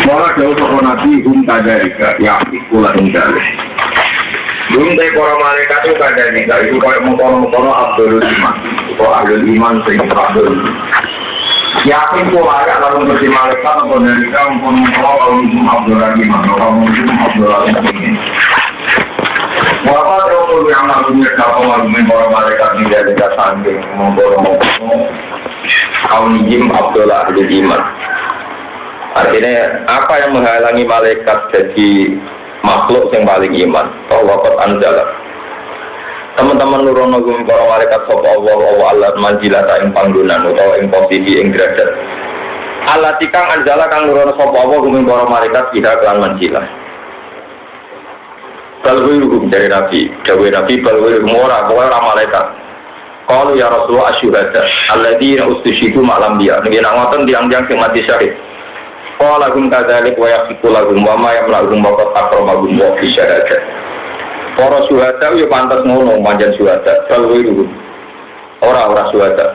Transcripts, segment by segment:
Malah jauh toko nabi dari ya ikulah dari. Belum dari para malaikat itu dari itu kayak mengkono Abdul Iman, atau Abdul Iman sehingga Abdul. Yakin pula ada kalau menjadi malaikat atau dari kamu kalau Abdul Iman, kalau Abdul Iman. Bapak terus yang lagunya kalau para malaikat tidak ada samping mengkono kaum Jim Abdullah Iman. Artinya apa yang menghalangi malaikat jadi makhluk yang paling iman? Tawakal anjala. Teman-teman nurono gum para malaikat sapa Allah manjilata ing panggonan utawa ing posisi ing derajat. Allah tikang anjala kang nurono sapa Allah gum para malaikat tidak kelan manjilah. Balwiruhum dari Nabi, dawuh Nabi balwiruhum ora malaikat. Qalu ya Rasulullah asyhadu alladziina ustushiku malam dia. Nggih nak ngoten tiang-tiang sing mati syahid. Qala gum kadzalik wa yaqiqu lahum wa ma yamla'uhum wa qad akramahum wa fi syahadat. Para syuhada yo pantes ngono manjen syuhada balwiruhum. Ora syuhada.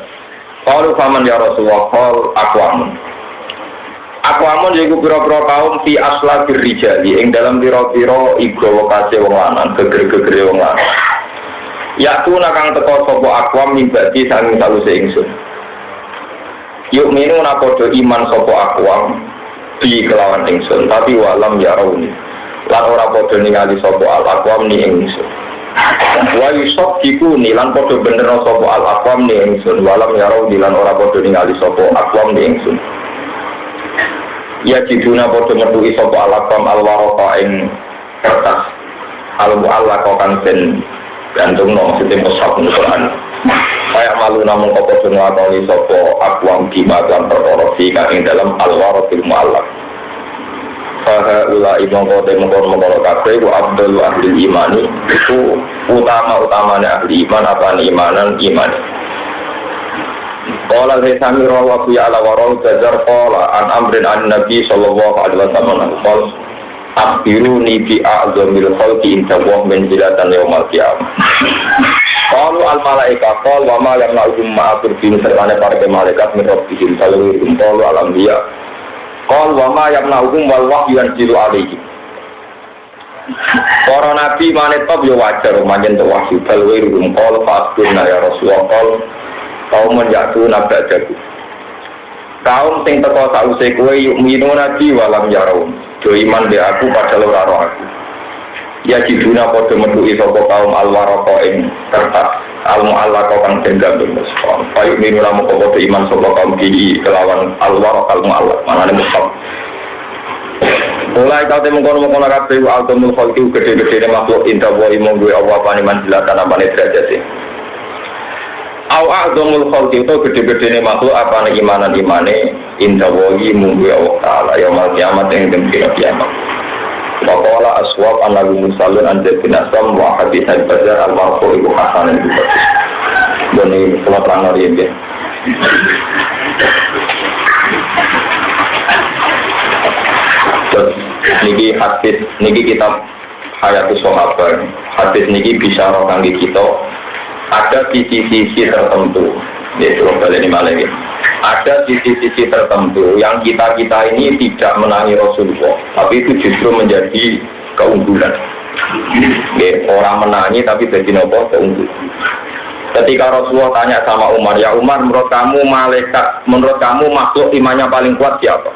Qalu faman ya Rasulullah qal Aqwamun yaiku pira-pira kaum fi aslabir rijali ing dalam pira-pira igawa kase wong lanang geger-gegere wong lanang. Yaktu nakang teko sapa aqwam mimbati sanging saluse ingsun. Yuk minu na padha iman sapa aqwam bi kelawan ingsun tapi walam ya rauni. Lan ora padha ningali sapa al-aqwam ni ingsun. Wa yusaddiquni lan padha bener sapa al-aqwam ni ingsun walam ya rauni lan ora padha ningali sapa aqwam ni ingsun. Ya jiduna padha metuhi sapa al-aqwam al-warqa ing kertas al-mu'allaq kan den gantung nang sing mushaf Quran. Kayak malu namun apa semua kali sapa aqwam bima lan perkara fi kang ing dalam al-warqil mu'allaq. Fa ula ibn mengkono kabeh wa abdul ahli imani itu utama-utamane ahli iman apa imanan iman. Qala Sami rawahu ya ala warau jajar qala an amrin an nabi sallallahu alaihi wasallam qala akhbiruni bi a'zamil khalqi inda wa min jilatan yaumil qiyamah. Qalu al malaika qala wa ma yamna'uhum ma'atur bin sertane para malaikat min rabbihim sallallahu qalu al anbiya qala wa ma yamna'uhum wal wahyu yanzilu alaihi. Para nabi manetop yo wajar manjen wahyu sallallahu qala fa'tunna ya rasulullah kaum menjatuh nabrak jago kaum sing teko sause kowe yuk minu nabi walam yarau do iman be aku padahal ora roh aku ya jiduna padha metuhi sapa kaum alwarqa ing kertas al-mu'allaq kang dendam mushaf payu minu lamu padha iman sapa kaum iki kelawan alwarqa al-mu'allaq manane mushaf mulai kau temu kono kabeh al-tumul khalqi gede-gedene makhluk inta wa imam duwe Allah paniman jelatan apane derajate A'zamul khalqi itu gede-gedene makhluk apa imanan imane inda wahi munggu Allah Ta'ala yaumul kiamat yang demi kiamat. Waqala aswab an-nabi musallun an bin asam wa hadis al-bazar al-marfu ibu hasan ibu batis. Ini salat langar ya. Terus niki hadis niki kitab Hayatus Sahabat. Hadis niki bisa orang kita ada sisi-sisi tertentu, yaitu kembali malam ini. Ada sisi-sisi tertentu yang kita ini tidak menangi Rasulullah, tapi itu justru menjadi keunggulan. Orang menangi tapi jadi nopo keunggulan. Ketika Rasulullah tanya sama Umar, ya Umar, menurut kamu malaikat, menurut kamu makhluk imannya paling kuat siapa?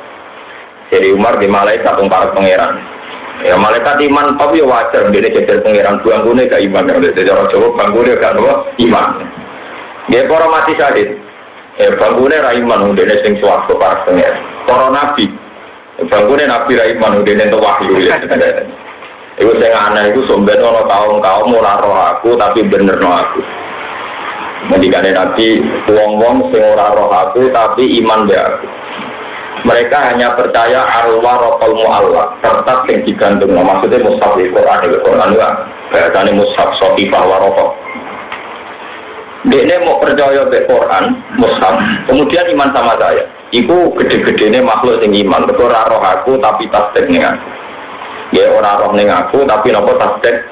Jadi Umar di malaikat para pangeran. Ya malaikat iman tapi wajar dia jadi pangeran banggune gak iman jadi orang Jawa banggune gak iman. Dia para mati syahid. Banggune ra iman dene sing swarga para pangeran. Para nabi banggune nabi ra iman dene entuk wahyu ya. Iku sing aneh iku somben ana kaum ora roh aku tapi benerno aku. Mendikane nabi wong-wong sing ora roh aku tapi iman be aku. Mereka hanya percaya al-warqal mu'allaq, kertas yang digantung. Maksudnya mushaf di Quran juga. Bahasanya mushaf sofifah warqah. Dia mau percaya di Quran, mushaf. Kemudian iman sama saya. Itu gede-gedenya makhluk yang iman. Itu roh aku tapi tasdek nih aku. Ya orang roh nih aku tapi nopo tasdek.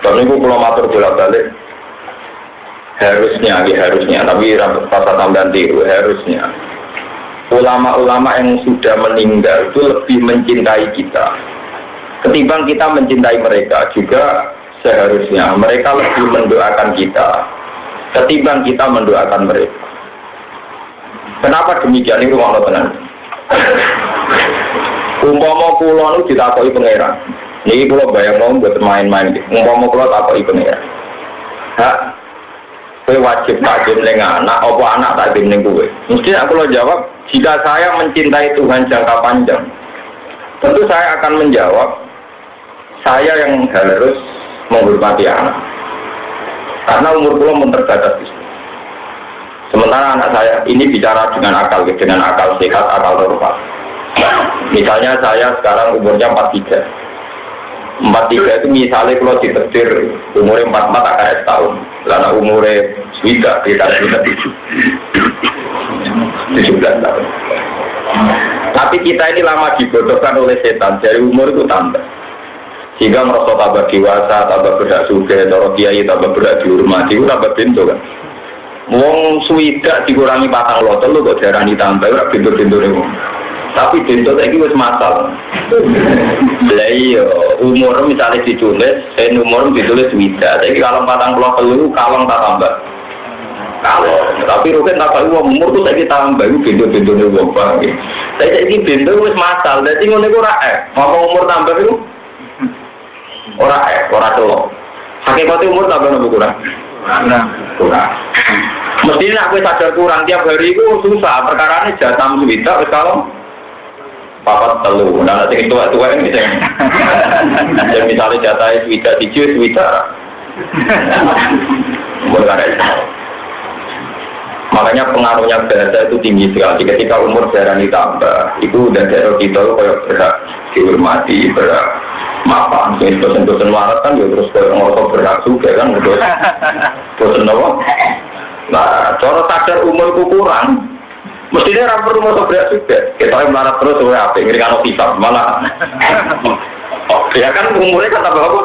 Sebab itu kalau matur bolak-balik harusnya, tapi rasa tambahan tiru harusnya. ulama-ulama yang sudah meninggal itu lebih mencintai kita ketimbang kita mencintai mereka. Juga seharusnya mereka lebih mendoakan kita ketimbang kita mendoakan mereka. Kenapa demikian? Ini rumah tenan. Umpama kula nu ditakoki pangeran. Niki kula bayangno buat main-main. Umpama kula takoki pangeran. Hak kowe wajib takdim ning anak apa anak takdim ning kowe? Mesti aku lo jawab, jika saya mencintai Tuhan jangka panjang, tentu saya akan menjawab saya yang harus menghormati anak. Karena umur kula mun terbatas. Sementara anak saya ini bicara dengan akal sehat, akal normal. Misalnya saya sekarang umurnya 43 itu misalnya kalau ditektir umurnya 44 akan setahun. Karena umurnya sudah kita 17 tahun. Tapi kita ini lama dibodohkan oleh setan, dari umur itu tambah. Sehingga merasa tambah dewasa, tambah berak suge, cara kiai tambah berak dihormati, itu tambah pintu kan. Wong swidak dikurangi 4 lotol lu kok jarang ditambah ora pintu-pintu niku. Tapi pintu saiki wis masal. Lah iya, umur misalnya ditulis, umur ditulis swidak. Saiki kalau 40 kalong tak tambah. Kalau tapi rugen tak umur tuh saiki tambah pintu-pintu niku wong. Saiki pintu wis masal. Dadi ngono iku ora ngomong umur tambah iku ora telok. Hakikate umur tambah nopo kurang? Kurang. Mestinya aku sadar kurang tiap hari itu susah. Perkara ini jatah suwita kalau papat telu. Nah nanti tua-tua ini misalnya. Dan misalnya jatah suwita. Makanya pengaruhnya bahasa itu tinggi sekali. Ketika umur jarang ditambah, itu udah daerah kita kayak berat dihormati, berat maafan. Dosen-dosen warat kan ya terus kayak ngorok berat juga kan. Dosen apa? Nah, cara sadar umur itu kurang. Mestinya orang perlu mau berat juga. Kita yang melarat terus oleh apa? Ngeri kan ofisar malah. Ya kan umurnya kan tambah apa?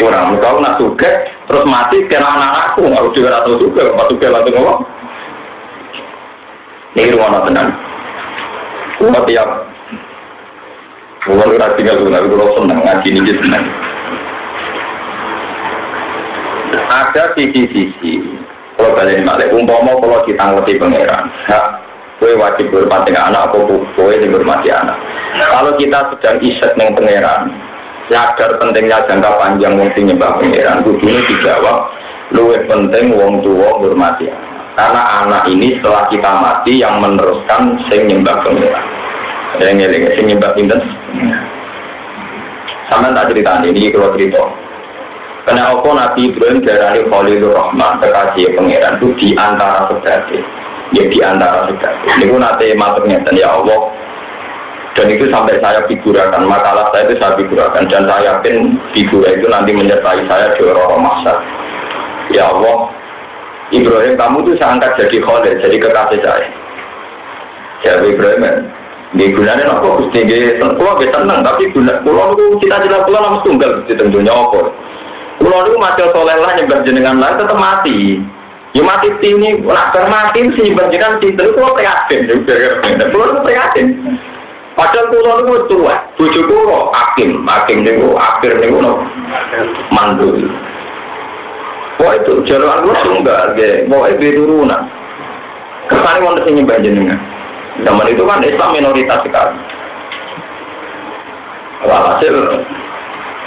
Kurang. Kalau nak suka terus mati kena anak-anakku harus juga atau juga pas suka langsung apa? Ini rumah tenang. Umat tiap bukan udah tinggal dulu, tapi kalau senang ngaji ini senang. Ada sisi-sisi. Kalau kalian balik, umpama kalau ditanggapi pangeran, gue wajib berhormati anak, atau gue berhormati anak. Kalau kita sedang isek dengan pangeran, sadar pentingnya jangka panjang wong sing nyembah pangeran, kudune dijawab, luwih penting wong tua hormati anak. Karena anak ini setelah kita mati yang meneruskan sing nyembah pangeran. Yang sing nyembah pinten? Sampeyan tak ceritani ini kalau cerita. Kenapa Nabi Ibrahim darani Khalilur Rahman, kekasih pangeran itu di antara sebagai, ya di antara sebagai. Ini nanti masuknya dan ya Allah. Dan itu sampai saya figurakan, makalah saya itu saya figurakan dan saya yakin figura itu nanti menyertai saya di orang masa. Ya Allah, Ibrahim kamu itu saya angkat jadi Khalil, jadi kekasih saya. Ya Ibrahim, di gunanya apa? Tinggi, pulau bisa tenang, tapi guna pulau itu cita-cita pulau langsung tunggal di tentunya apa? Pulau itu masih soleh lah nyembah jenengan lah tetap mati. Ya mati ini, nak mati sih nyembah jenengan sih terus pulau prihatin, pulau itu prihatin. Padahal pulau itu tua, tujuh pulau hakim itu akhir itu mandul. Wah itu jalan lu tunggal, wah itu turunan. Kesannya mau nasi nyembah jenengan. Zaman itu kan Islam minoritas sekali. Walhasil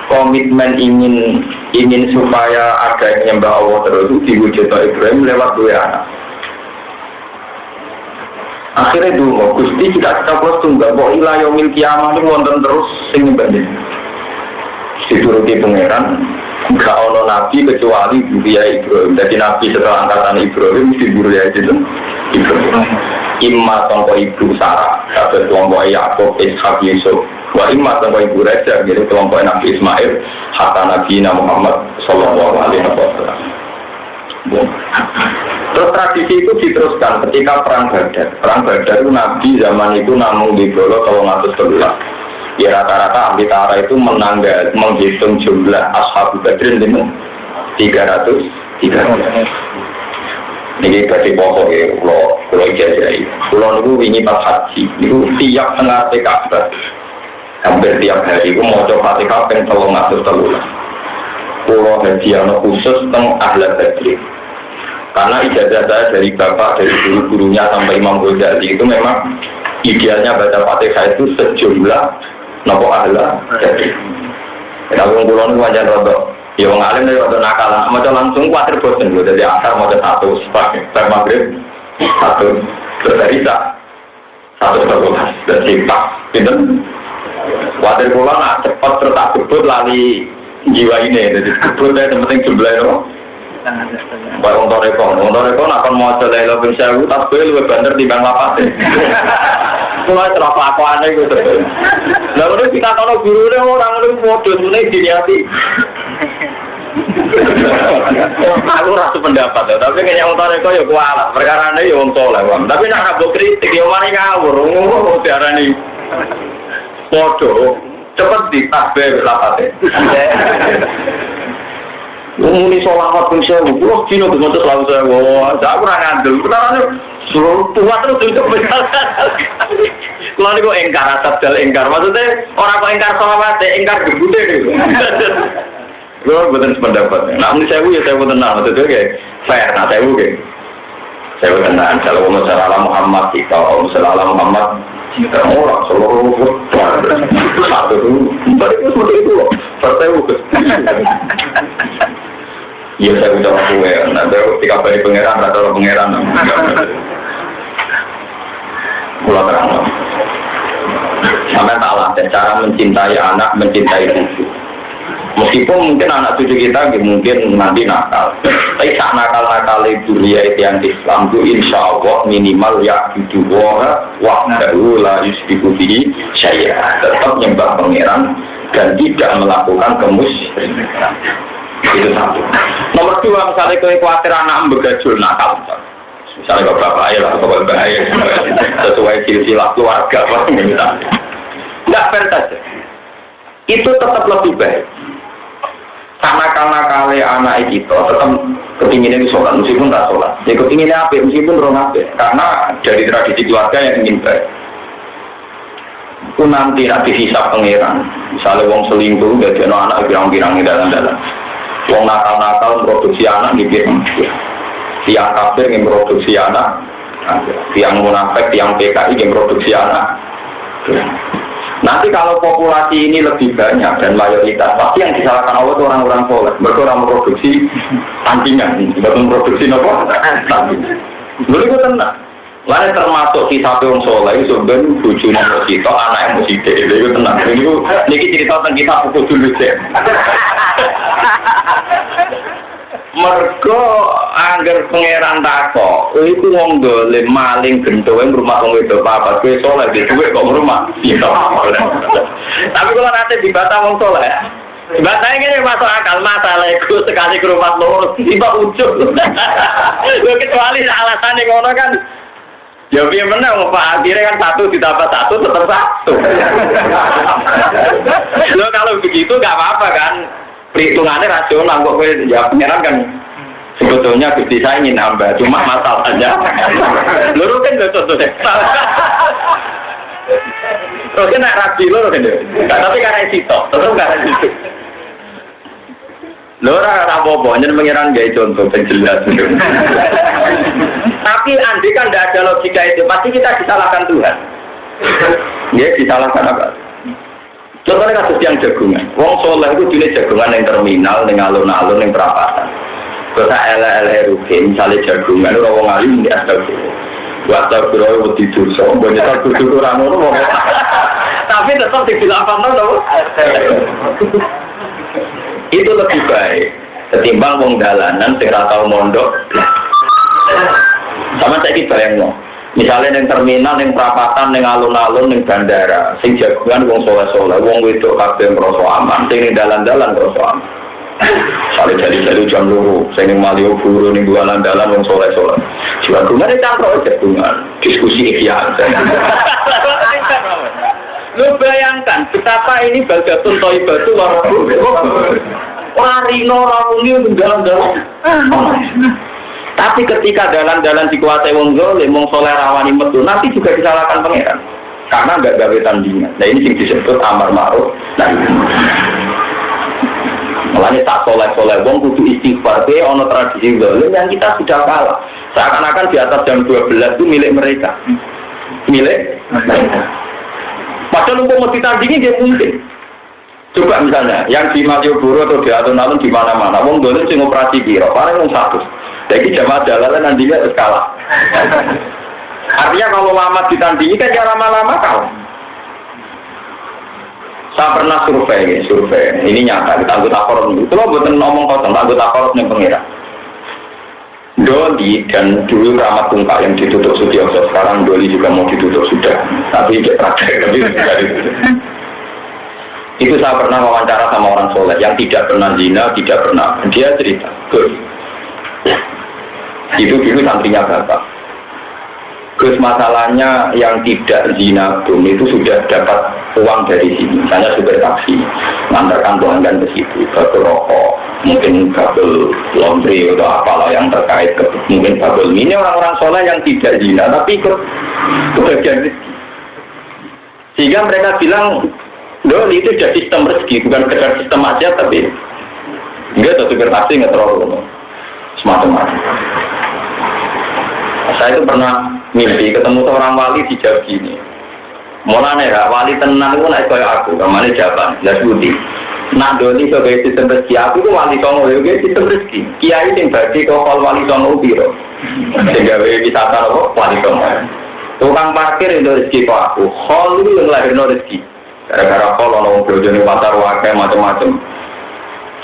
komitmen ingin supaya ada yang menyembah Allah terus itu diwujudkan Ibrahim lewat dua anak. Akhirnya dulu, Gusti kita plus tunggal, bahwa ilah yaumil kiamah itu wonten terus sing nyembah jenengan. Dituruti pangeran, enggak ono nabi kecuali Buria Ibrahim. Jadi nabi setelah angkatan Ibrahim di Buria itu Ibrahim. Imma tongko ibu Sarah, kata kelompok Yakub, Ishak, Yusuf. Wa imma tongko ibu Raja, gitu kelompok Nabi Ismail, hatta Nabi Muhammad Sallallahu Alaihi Wasallam. Terus tradisi itu diteruskan ketika perang Badar. Perang Badar itu Nabi zaman itu namun di Bolo 311. Ya rata-rata ahli tara itu menghitung jumlah ashab Badrin itu 300. Ini berarti pokok ya, kalau ijazah. Kalau itu ini pas haji, itu tiap tengah Ka'bah, hampir tiap hari itu mau coba Fatihah yang tolong ngatur telulah. Kalau haji yang khusus tentang ahli badri. Karena ijazah saya dari bapak, dari guru-gurunya sampai Imam Ghazali itu memang idealnya baca Fatihah itu sejumlah nopo ahli badri. Kita pulang wajar rodok. Ya wong alim dari waktu nakal, macam langsung khawatir bosan loh. Jadi asar macam satu, per maghrib satu, dari satu sebelas, dari pas, gitu. Khawatir pulang cepat tertak kebut lali jiwa ini. Jadi kebut saya penting jumlah itu. Baik untuk rekon akan mau celai lebih seru, tapi lebih bener di bang lapas. Mulai terlalu lakuannya gitu. Lalu kita tahu guru deh orang itu modus mulai diniati. Aku rasa pendapat ya, tapi kayaknya orang Toreko ya kualat, perkara ini ya orang soleh, tapi nak kabut kritik ya mari ngawur, darah nih, bodoh, cepet ditasbih lapatnya. Muni solawat pun saya, wah Cina tuh untuk selalu saya, wah saya kurang ngandel, perkara suruh tua terus untuk berjalan. Kalau ini kok engkar, asal engkar, maksudnya orang kok engkar solawat, engkar gebute gitu. Gue betul pendapat. Nah, ini saya tenang. Maksudnya kayak fair. Nah, saya tenang. Kalau masalah Muhammad kita, masalah Muhammad kita orang seluruh satu itu, seperti itu loh. Saya iya saya udah pengeran. Nanti ketika balik pengeran, atau pengeran. Pulau terang. Sampai salah. Cara mencintai anak, mencintai cucu. Meskipun mungkin anak cucu kita mungkin nanti nakal, tapi tak nakal itu yang Islam itu insya Allah minimal ya itu wahdahu la yusyriku bihi syai'an, tetap nyembah pangeran dan tidak melakukan kemusyrikan. Itu satu. Nomor dua, misalnya kau khawatir anak begajul nakal, misalnya bapak ayah atau bapak ayah sesuai silsilah keluarga, misalnya, tidak fair saja. Itu tetap lebih baik. Karena kali anak itu tetap kepinginnya sholat, meskipun tak sholat. Ya kepinginnya apa? Meskipun orang apa? Karena dari tradisi keluarga yang ingin baik. Itu nanti hisab pangeran. Misalnya wong selingkuh, jadi anak pirang-pirang di dalam-dalam. Wong nakal-nakal memproduksi anak di pirang. Tiang kafir yang memproduksi anak, tiang munafik, tiang PKI yang memproduksi anak. Nanti kalau populasi ini lebih banyak dan mayoritas, pasti yang disalahkan Allah itu orang-orang soleh. Mereka orang memproduksi tandingan, bukan memproduksi apa? Tandingan. Lalu itu tenang. Lalu termasuk kisah orang soleh itu sebenarnya bujurnya musito, anaknya musite. Itu tenang. Ini cerita tentang kita pukul dulu sih. Mergo angger pangeran tako, iku wong dolim maling gendowe rumah wong wedok papat, kowe saleh di duwe kok rumah. Iya. Tapi kalau nanti dibata wong saleh, dibatanya ngene masuk akal masalah iku sekali ke rumah loro tiba ujug. Lho kecuali alasane ngono kan. Ya piye menang Pak, akhirnya kan satu ditambah satu tetap satu. Lho kalau begitu enggak apa-apa kan. Perhitungannya rasional kok ya pengeran kan sebetulnya Gusti saya ingin nambah, cuma masalahnya luru kan gak contoh deh. Terus kan nak rapi luru kan deh, tapi karena itu, terus karena itu. Luru apa-apa, jadi pengeran gak contoh penjelas. Tapi andai kan tidak ada logika itu, pasti kita disalahkan Tuhan. Ya disalahkan apa? Contohnya kasus yang jagungan, wong soleh itu jenis jagungan yang terminal, yang alun-alun, yang perapatan. Terus LLR rugi, misalnya jagungan, orang alim di astagfirullah. Astagfirullah itu dosa, banyak duduk orang orang. Tapi tetap dibilang loh. Itu lebih baik ketimbang wong dalanan, sing ora tau mondok. Sama saya bayangno. Misalnya yang terminal, yang perapatan, yang alun-alun, yang bandara, sing jagungan wong soleh-soleh, wong wedok kabeh ngrasa aman, sing ning dalan-dalan ngrasa aman. Sale jali-jali jam loro, sing ning Malioboro ning dalan-dalan wong soleh-soleh. Jagungan itu campur jagungan, diskusi ikhyan. Lu bayangkan betapa ini Baldatun Thayyibah itu orang rino, orang ungi dalam-dalam. Tapi ketika dalan-dalan dikuasai wong zalim, wong soleh rawani metu, nanti juga disalahkan pangeran. Karena nggak gawe tandingan. Nah ini yang disebut amar ma'ruf nahi munkar. Mulanya tak soleh-soleh wong kudu istighfar. Ono tradisi zalim yang kita sudah kalah. Seakan-akan di atas jam 12 itu milik mereka. Milik mereka. Padahal untuk mesti tandingin dia mungkin. Coba misalnya, yang di Malioboro atau di alun-alun di mana-mana, wong zalim sing operasi biro, paling wong 100. Jadi jamaah jalanan nantinya harus kalah. Artinya kalau lama ditandingi kan ya lama-lama kalah. Saya pernah survei. Ini nyata kita anggota korup. Itu loh buatan ngomong kosong, anggota korup yang pengira. Doli dan dulu Rahmat Tungkak yang ditutup Sutioso, sekarang Doli juga mau ditutup sudah. Tapi terakhir itu saya pernah wawancara sama orang soleh yang tidak pernah zina, tidak pernah. Dia cerita, itu dulu santrinya bapak. Terus masalahnya yang tidak zina pun itu sudah dapat uang dari sini. Misalnya supir taksi, mengantarkan pelanggan ke situ, kabel rokok, mungkin kabel laundry atau apalah yang terkait ke, mungkin kabel ini orang-orang soleh yang tidak zina tapi ikut kebagian rezeki. Sehingga mereka bilang, loh itu jadi sistem rezeki, bukan sekedar sistem aja tapi enggak ada supir taksi nggak terlalu semacam-macam. Saya itu pernah mimpi ketemu seorang wali di Jawa gini. Mulanya ya wali tenang itu naik kayak aku, kemana Jawa, jelas putih. Nak doni sebagai sistem rezeki aku itu wali songo, sebagai sistem rezeki. Kiai yang berarti kalau wali songo biro, sehingga wisata apa wali songo. Tukang parkir itu rezeki kok aku, hall itu yang lahir no rezeki. Gara-gara hall orang belajar pasar wakai macam-macam.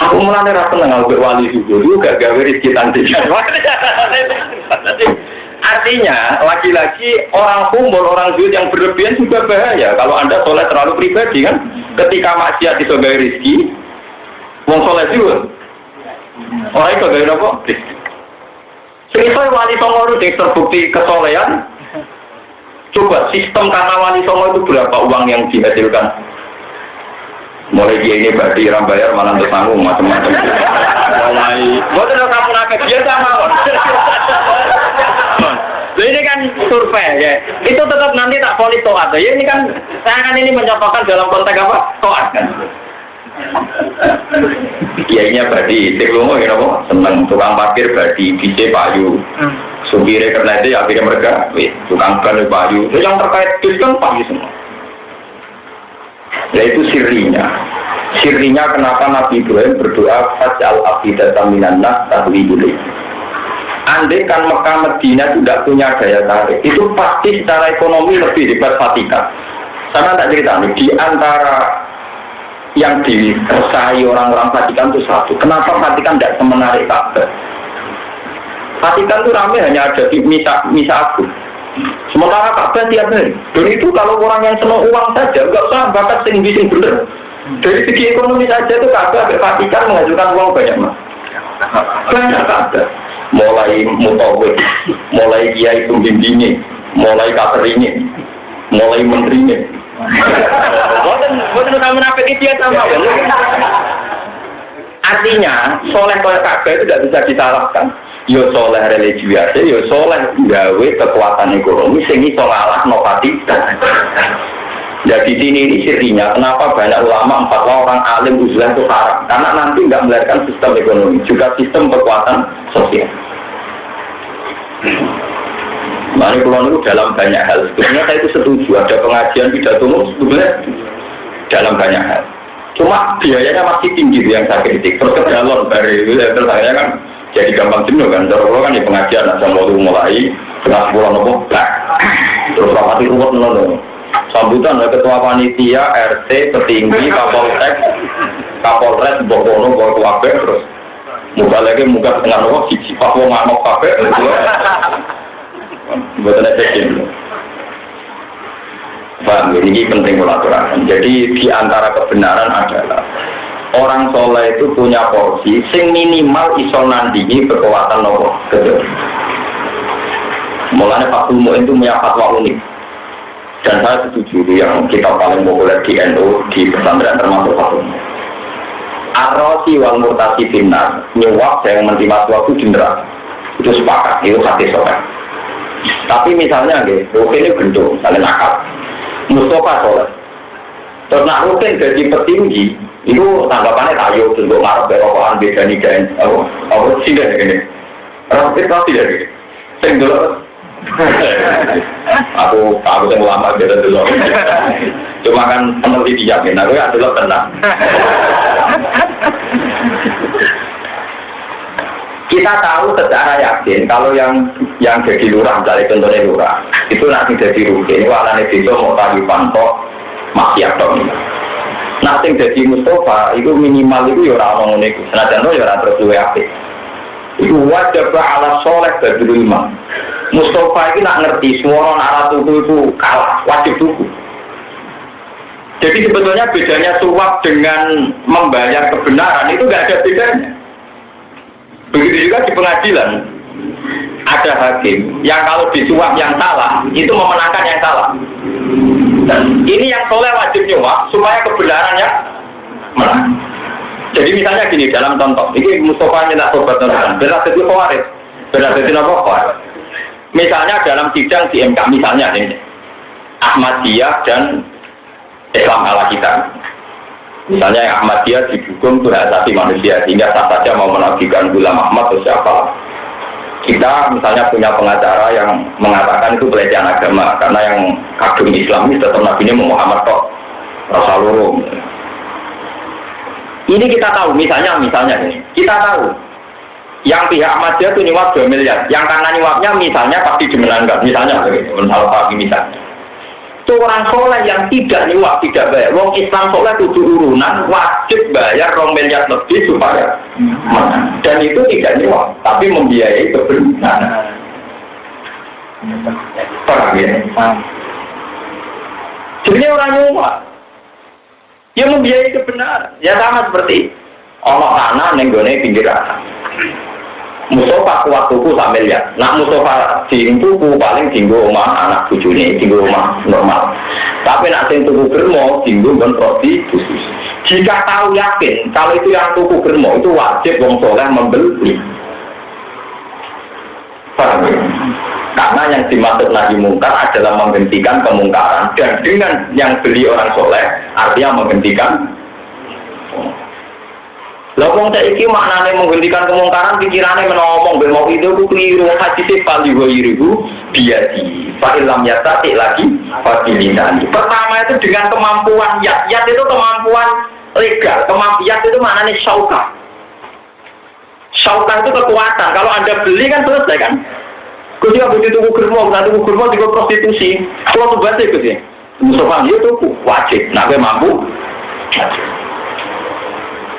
Aku mulanya rasa nggak wali juga gawe rezeki tandingan. Artinya, lagi-lagi orang kumpul, orang zuhud yang berlebihan juga bahaya. Kalau Anda soleh terlalu pribadi kan, ketika maksiat disogai rezeki, wong soleh juga. Orang itu gaya apa? Sebenarnya wali songo itu terbukti kesolehan. Coba sistem karena wali songo itu berapa uang yang dihasilkan? Mulai dia ini berarti bayar malah tertanggung macam-macam. Mulai, buat kamu nak dia sama. Ini kan survei ya, itu tetap nanti tak polis toat ya. Ini kan saya kan ini mencontohkan dalam konteks apa? Toat kan. Kiainya berarti, teknologi apa? Seneng tukang parkir berarti DJ payu, supirnya karena itu akhirnya mereka, tukang ban payu. Yang terkait itu kan payu semua. Yaitu sirinya. Sirinya kenapa Nabi Ibrahim berdoa faj'al afidatan minan nas tahwi ilaih. Andai kan Mekah Medina tidak punya daya tarik, itu pasti secara ekonomi lebih hebat Vatikan. Sama tak cerita nih, di antara yang dipercayai orang-orang Vatikan itu satu. Kenapa Vatikan tidak semenarik Ka'bah? Vatikan itu ramai hanya ada di misa agung. Sementara Ka'bah tiap hari. Dan itu kalau orang yang senang uang saja, nggak usah bakat sing bener. Dari segi ekonomi saja itu Ka'bah Vatikan menghasilkan uang banyak mas. Banyak Ka'bah. Mulai mutawif, mulai kiai pembimbingnya, mulai kateringnya, mulai menterinya. Bukan sama apa itu sama. Artinya, soleh kalau Ka'bah itu tidak bisa disalahkan. Yo soleh religi biasa, yo soleh gawe kekuatan ekonomi sehingga solalah nopati. Jadi ini sirinya, kenapa banyak ulama 4 orang alim uzlah itu haram? Karena nanti nggak melahirkan sistem ekonomi, juga sistem kekuatan sosial. Mari pulang itu dalam banyak hal. Sebenarnya saya itu setuju ada pengajian pidato sebetulnya dalam banyak hal. Cuma biayanya masih tinggi yang saya kritik. Terus ke jalur dari saya kan jadi gampang jenuh kan. Terus kan di pengajian ada mulai tengah pulang nopo, terus rapat itu nopo. Sambutan oleh ketua panitia, RT, petinggi, Kapolres, Bokono, Bokowabe, terus muka lagi muka setengah nopo, cici, Papua ngamuk kafe, buat ada check-in. Bang, ini penting melakukan. Jadi di antara kebenaran adalah orang soleh itu punya porsi, sing minimal iso nandingi kekuatan nopo. Mulanya Pak Ulmo itu punya fatwa unik. Dan saya setuju yang kita paling populer di NU di pesantren termasuk satu. Ar-Rasi wal Murtasi Finnar nyuwak yang menerima suatu jenderal. itu sepakat, itu hati soleh. Tapi misalnya Rukin ini bentuk, misalnya nakal, Mustafa soleh. Terus nak Rukin jadi petinggi, itu tanggapannya tayo untuk ngarep berokokan beda nidain. Oh, tidak ini. Rukin kau tidak ini. Tenggelam. Aku yang lama beda dulu. Cuma kan seperti dijamin, aku ya dulu tenang. Kita tahu secara yakin kalau yang jadi lurah, misalnya contohnya lurah, itu nanti jadi Rukin, walane itu mau tadi pantok maksiat dong. Nanti jadi Mustafa, itu minimal itu ya orang ngomong itu, senajan itu ya orang terus luwe apik. Itu wajib ala soleh dari imam. Mustafa itu nak ngerti semua orang arah tubuh itu kalah, wajib tubuh. Jadi sebetulnya bedanya suap dengan membayar kebenaran itu nggak ada bedanya. Begitu juga di pengadilan ada hakim yang kalau disuap yang salah itu memenangkan yang salah. Dan ini yang soleh wajib nyuap supaya kebenarannya menang. Jadi misalnya gini dalam contoh, ini Mustafa minta tobat teman, berarti itu khawarij, berarti itu apa khawarij. Misalnya dalam sidang di MK misalnya ini Ahmadiyah dan Islam ala kita. Misalnya yang Ahmadiyah dihukum itu hak asasi manusia sehingga sah saja mau menagihkan Ghulam Ahmad atau siapa. Kita misalnya punya pengacara yang mengatakan itu pelecehan agama karena yang kagum Islam itu tetap Nabi Muhammad kok Rasulullah. Ini kita tahu misalnya ini kita tahu yang pihak Ahmadiyah itu nyuap 2 miliar, yang karena nyuapnya misalnya pasti dimenangkan, misalnya misalnya. Itu orang soleh yang tidak nyuap, tidak bayar. Wong Islam soleh itu urunan wajib bayar 2 miliar lebih supaya dan itu tidak nyuap, tapi membiayai kebenaran. Paham ya? Jadi orang nyuap, dia membiayai kebenaran. Ya sama seperti orang tanah nenggone pinggir rasa. Mustafa kuat tuku sampai lihat. Nak Mustafa sing tuku paling tinggal rumah anak bujune, tinggal rumah normal. Tapi nak sing tuku germo tinggal ben prostitusi. Jika tahu yakin kalau itu yang tuku germo itu wajib wong soleh membeli. Paham? Karena yang dimaksud nahi mungkar adalah menghentikan kemungkaran dan dengan yang beli orang soleh artinya menghentikan. Lopong saiki maknane menghentikan kemungkaran pikirannya menomong mau itu keliru hadis paling ribu biadi Pak Ilham Yatati lagi fadilitani. Pertama itu dengan kemampuan yat itu kemampuan legal, yat itu maknanya syauka itu kekuatan. Kalau Anda beli kan selesai kan. Kau juga butuh tuku germo, juga prostitusi. Kalau tuh baca itu sih Mustafa itu wajib, nak mampu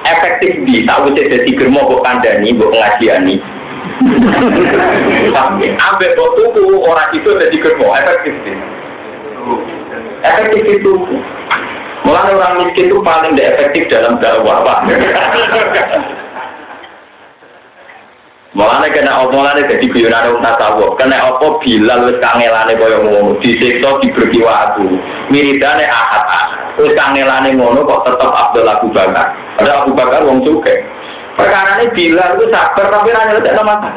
efektif di tahu jadi germo buat kandani buat pengajiani sampai buat tuku orang itu jadi germo efektif itu mulai orang miskin itu paling tidak efektif dalam dakwah Pak. Mulai kena omongannya jadi guyonan orang tasawuf kena opo Bilal wis kangelane kaya ngono disiksa diberi waktu miridane ahad wis kangelane ngono kok tetep Abdul Abu Bakar. Ada Abu Bakar wong suke. Perkara ini Bilal itu sabar tapi hanya tidak masalah.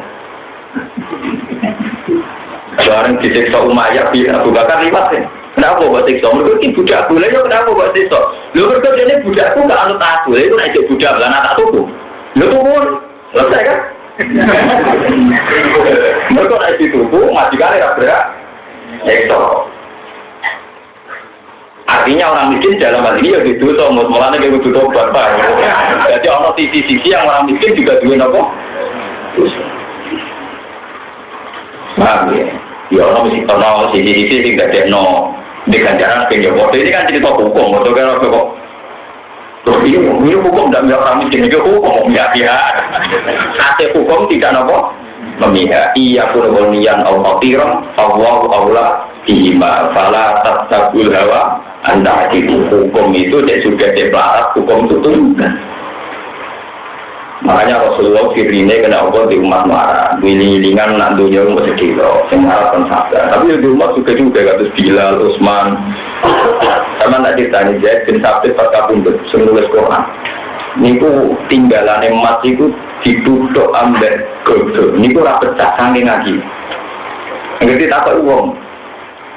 Seorang disiksa Umayyah Bilal Abu Bakar liwat ya. Kenapa buat siksa? Mereka ini budak boleh ya kenapa buat siksa? Lu berkata ini budakku gak anu tahu itu naik budak lah nak tuku. Lu turun, selesai kan? Mereka naik tuku majikan ya berak. Siksa. Artinya orang miskin dalam hal ini ya didosa, mulanya kayak begitu tobat. Jadi orang sisi-sisi yang orang miskin juga duit apa? Nah, ya orang sisi-sisi tidak ada di ganjaran penjawab. Ini kan cerita hukum, atau kan kok? Terus ini hukum tidak bisa orang miskin juga hukum, ya. Asal hukum tidak apa? Memihak. Iya kurnian Allah tiram, Allah bima fala tatabul hawa. Anda itu hukum itu sudah deklarat hukum itu makanya Rasulullah firine kena Allah di umat marah wiling-wilingan nak dunia rumah sedilo semarah dan sabar tapi di umat juga katus Bilal, Utsman sama tak ditanya Zaid bin Sabit pas kabundut senulis Quran niku tinggalan emas itu ditutup ambek godhong niku ora pecah saking ngaji. Ngerti tak kok wong.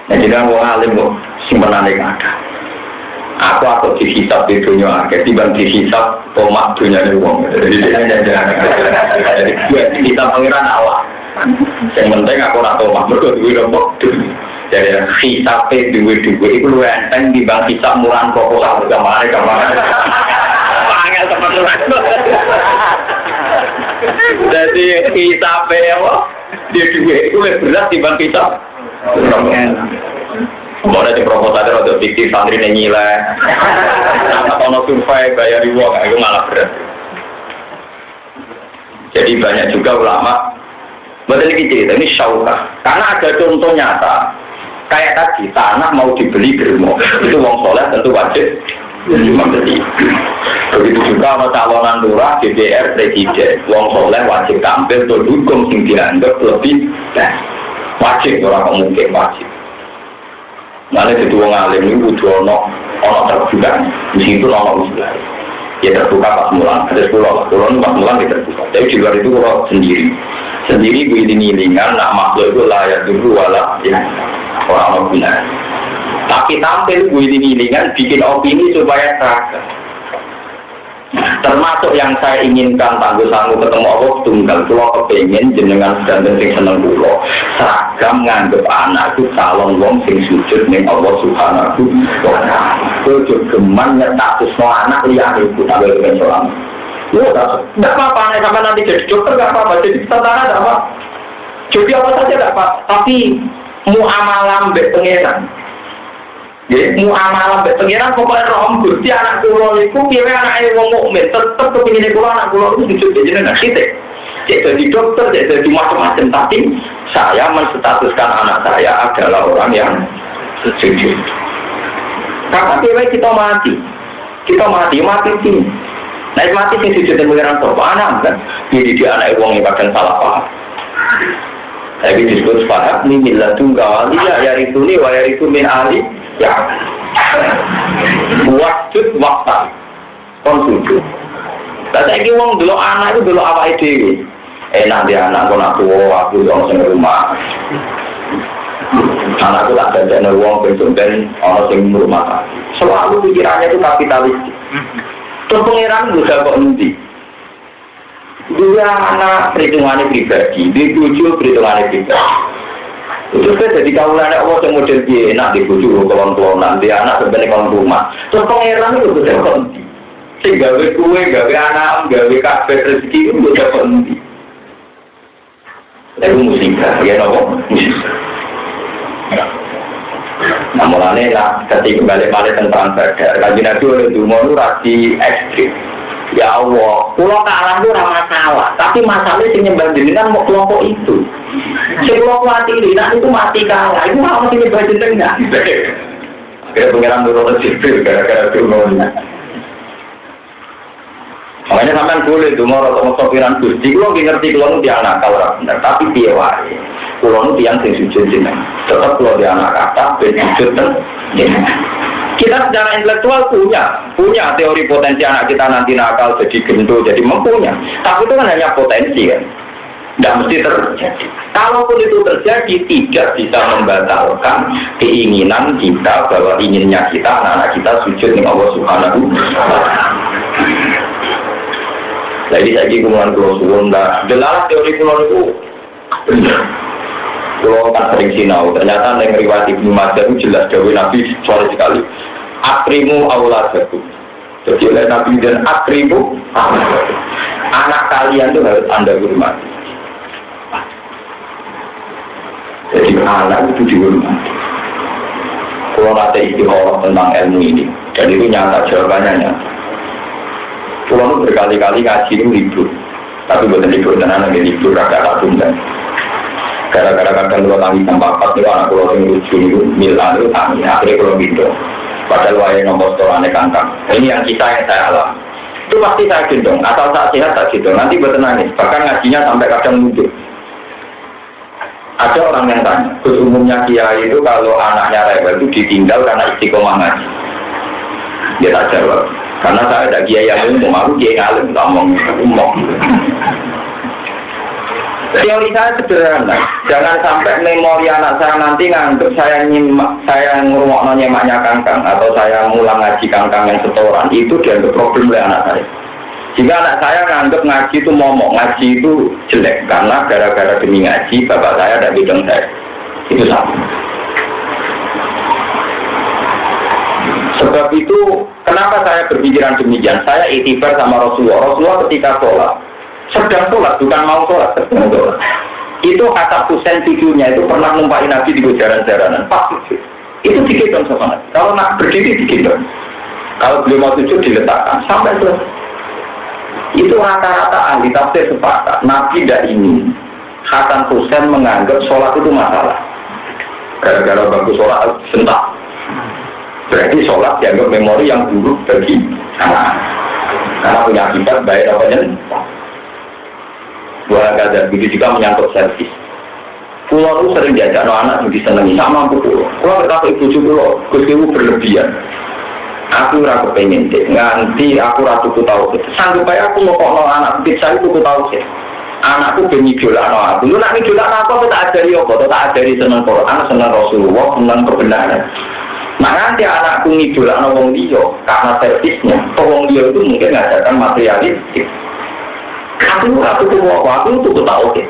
Nek jenengan wong alim kok simpenane ada. Aku dihisab di dunia akeh timbang dihisab tomak dunyane wong. Jadi kita pangeran awak. Yang penting aku ora tomak mergo duwe rembok. Jadi hisabe duwe-duwe iku luwih enteng timbang hisab murahan proposal gamane. Angel seperti itu. Jadi hisabe apa? Dia duwe iku luwih berat timbang hisab. Mulai di proposal itu fiktif santri nyileh, atau survei bayar uang itu malah berat. Jadi banyak juga ulama, betul cerita ini syauka, karena ada contoh nyata, kayak tadi tanah mau dibeli germo, itu wong soleh tentu wajib membeli. Begitu juga sama calonan lurah, DPR, presiden, wong soleh wajib tampil untuk dukung sing dianggap lebih wajib orang mungkin wajib. Mana jadi wong alim ini kudu ono terbuka, di situ ono usul. Ya terbuka pas mulang, ada pulau pas mulang dia terbuka. Tapi di luar itu kalau sendiri gue ngilingan, nak makhluk itu layak dulu wala ya orang benar. Tapi tampil gue ngilingan bikin opini supaya terang. Termasuk yang saya inginkan tangguh-tangguh ketemu Allah tunggal kalau kepengen jenengan dan sing seneng kula seragam nganggep anakku calon wong sing sujud ning Allah Subhanahu wa taala. Ojo geman nyetakno anak liyane iku tak ben salam. Enggak apa-apa nek sampean nanti jadi dokter enggak apa-apa, jadi tentara enggak apa. Jadi apa saja enggak apa, tapi muamalah mbek pangeran. Ya, muamalah mbek pangeran pokoke rom Gusti anak kula iku piye anake wong mukmin tetep kepingine kula anak kula iku sujud jenengan titik. Cek jadi dokter, cek jadi macam-macam, tapi saya menstatuskan anak saya adalah orang yang sujud. Karena piye kita mati sih. Nah, mati sing sujud ning pangeran sapa anak kan. Jadi dia anak wong yang kadang salah paham. Tapi disebut paham ni millatun gawaliya ya itu ni wa ya itu min ali ya wajud waktu konsumsi. Tapi ini wong dulu anak itu dulu awal ide. Enak dia anak aku dong di rumah. Anakku tak ada uang bensin orang sing rumah. Selalu pikirannya itu kapitalis. Terus pengiran udah kok nanti. Dua anak perhitungannya pribadi, di tujuh perhitungannya pribadi. Itu kan jadi kaulan Allah yang model dia enak di bujuk kolon-kolon nanti anak sebenarnya kolon rumah. Terus pangeran itu sudah konti. Si gawe kue, gawe anak, gawe kafe rezeki itu sudah konti. Itu musibah, ya nopo musibah. Nah mulanya lah, ketika balik-balik tentang sadar, kaji nabi oleh Dumonu rasi ekstrim. Ya Allah, pulau kalah itu ramah masalah, tapi masalahnya si nyembah jenengan mau kelompok itu. Sebelum mati tidak itu mati kalah, itu mau mesti nyembah jenengan. Akhirnya pengiran turun sipil gara-gara turunnya. Makanya sampean boleh Dumonu atau sopiran Gusti, kalau ngerti kalau dia anak kalau benar, tapi dia wae. Kalau yang sing sujud jenengan, tetap kalau dia anak kata, bersujud jenengan. Kita secara intelektual punya teori potensi anak kita nanti nakal jadi gendut jadi mempunyai, tapi itu kan hanya potensi kan, tidak mesti terjadi. Kalaupun itu terjadi tidak bisa membatalkan keinginan kita bahwa inginnya kita anak-anak kita sujud dengan Allah Subhanahu wa taala. Jadi saya kumulan pulau suwun delalah teori pulau itu benar. Pulau kan sering sinau, ternyata yang riwayat Ibnu Majah itu jelas dari Nabi soal sekali. Akrimu auladakum. Jadi oleh Nabi dan akrimu anak kalian itu harus Anda hormati. Jadi anak itu dihormati. Kalau ada istiqomah tentang ilmu ini, dan itu nyata jawabannya nyata. Kalau berkali-kali ngaji itu libur, tapi bukan libur dan anak libur agak tunda. Gara-gara kadang kalau tangi sampai 4 itu anak pulau yang lucu itu milan itu tangi akhirnya kalau gitu padahal wajah nomor sekolahnya kangkang ini yang saya alami itu pasti saya gendong asal tak sehat tak gendong nanti bertenangis bahkan ngajinya sampai kadang muncul ada orang yang tanya terus umumnya kiai itu kalau anaknya rebel itu ditinggal karena istiqomah ngaji dia tak jawab karena saya ada kiai yang umum aku kiai ngalim ngomong Teori saya sederhana, jangan sampai memori anak saya nanti nganggep saya ngurungokno nyemaknya kangkang atau saya ngulang ngaji kangkang yang setoran itu dianggap problem oleh anak saya. Jika anak saya nganggep ngaji itu momok, ngaji itu jelek karena gara-gara demi ngaji bapak saya ada bidang saya, itu sama. Sebab itu kenapa saya berpikiran demikian? Saya iktibar sama Rasulullah ketika sholat. Sedang sholat, bukan mau sholat, sedang sholat. Itu kata Husain tidurnya itu pernah numpahi Nabi di jaran-jaranan. Pas sujud, itu digendong sama Nabi. Kalau nak berdiri digendong. Kalau beliau mau sujud diletakkan sampai selesai. Itu rata-rata ahli tafsir sepakat. Nabi tidak ingin Hasan Husain menganggap sholat itu masalah. Gara-gara bagus sholat sentak. Berarti sholat dianggap memori yang buruk bagi anak. Karena punya akibat baik apa buah gada begitu juga menyangkut servis. Pulau itu sering diajak anak yang disenangi sama pulau. Pulau kata ibu pulau, kusimu berlebihan. Aku rasa pengen deh, nganti aku rasa tuku tahu. Sanggup aja aku mau kok anak bisa itu tuku tahu sih. Anakku benci jola aku. Lu nak jola aku tak ajari apa? Tak ajari senang Quran, senang Rasulullah, senang kebenaran. Nah nanti anakku ngidola wong dia karena servisnya. Wong dia itu mungkin ngajarkan materialistik. Aku tuh tahu deh.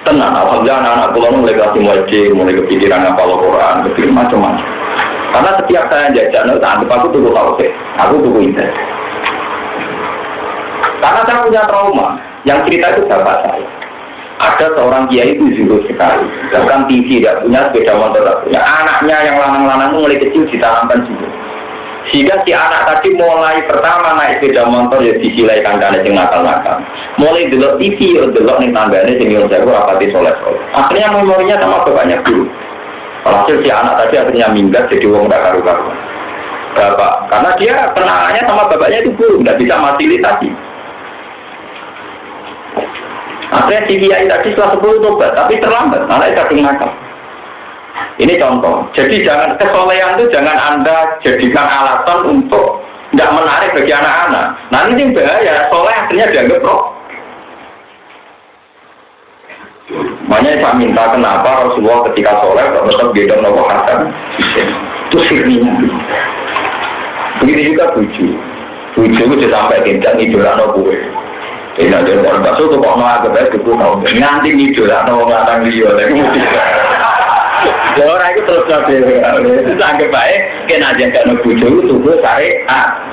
Tenang, alhamdulillah anak-anak pulau mulai kasih mulai kepikiran ngapal Quran, kepikir macam-macam. Karena setiap saya jajak, aku tuh tahu deh. Aku tuh indah. Karena saya punya trauma. Yang cerita itu bapak saya. Ada seorang kiai itu zuhud sekali. Bahkan TV tidak punya, sepeda motor tidak punya. Anaknya yang lanang-lanang mulai kecil ditanamkan zuhud. Sehingga si anak tadi mulai pertama naik sepeda motor ya disilai kancane sing nakal-nakal. Mulai delok TV ya delok ning tanggane sing yo jago rapati soleh-soleh. Akhirnya memorinya sama bapaknya guru. Hasil si anak tadi akhirnya minggat jadi wong gak karu-karuan. Bapak, karena dia kenangannya sama bapaknya itu guru, nggak bisa fasilitasi. Akhirnya si kiai tadi setelah 10 tobat, tapi terlambat, malah kadung nakal. Ini contoh. Jadi jangan kesolehan itu jangan Anda jadikan alasan untuk tidak menarik bagi anak-anak. Nanti ini bahaya. Soleh akhirnya dianggap roh. Makanya saya minta kenapa Rasulullah ketika soleh tetap gedong nopo Hasan. Itu sirninya. Begitu juga buju. Buju itu sampai tidak idola nopo. Tidak ada orang bakso tuh kok mau agak baik itu tahu. Nanti idola nopo ngatang dia. Orang itu terus nabi, itu anggap baik, kena jaga nubuju itu tuku sari,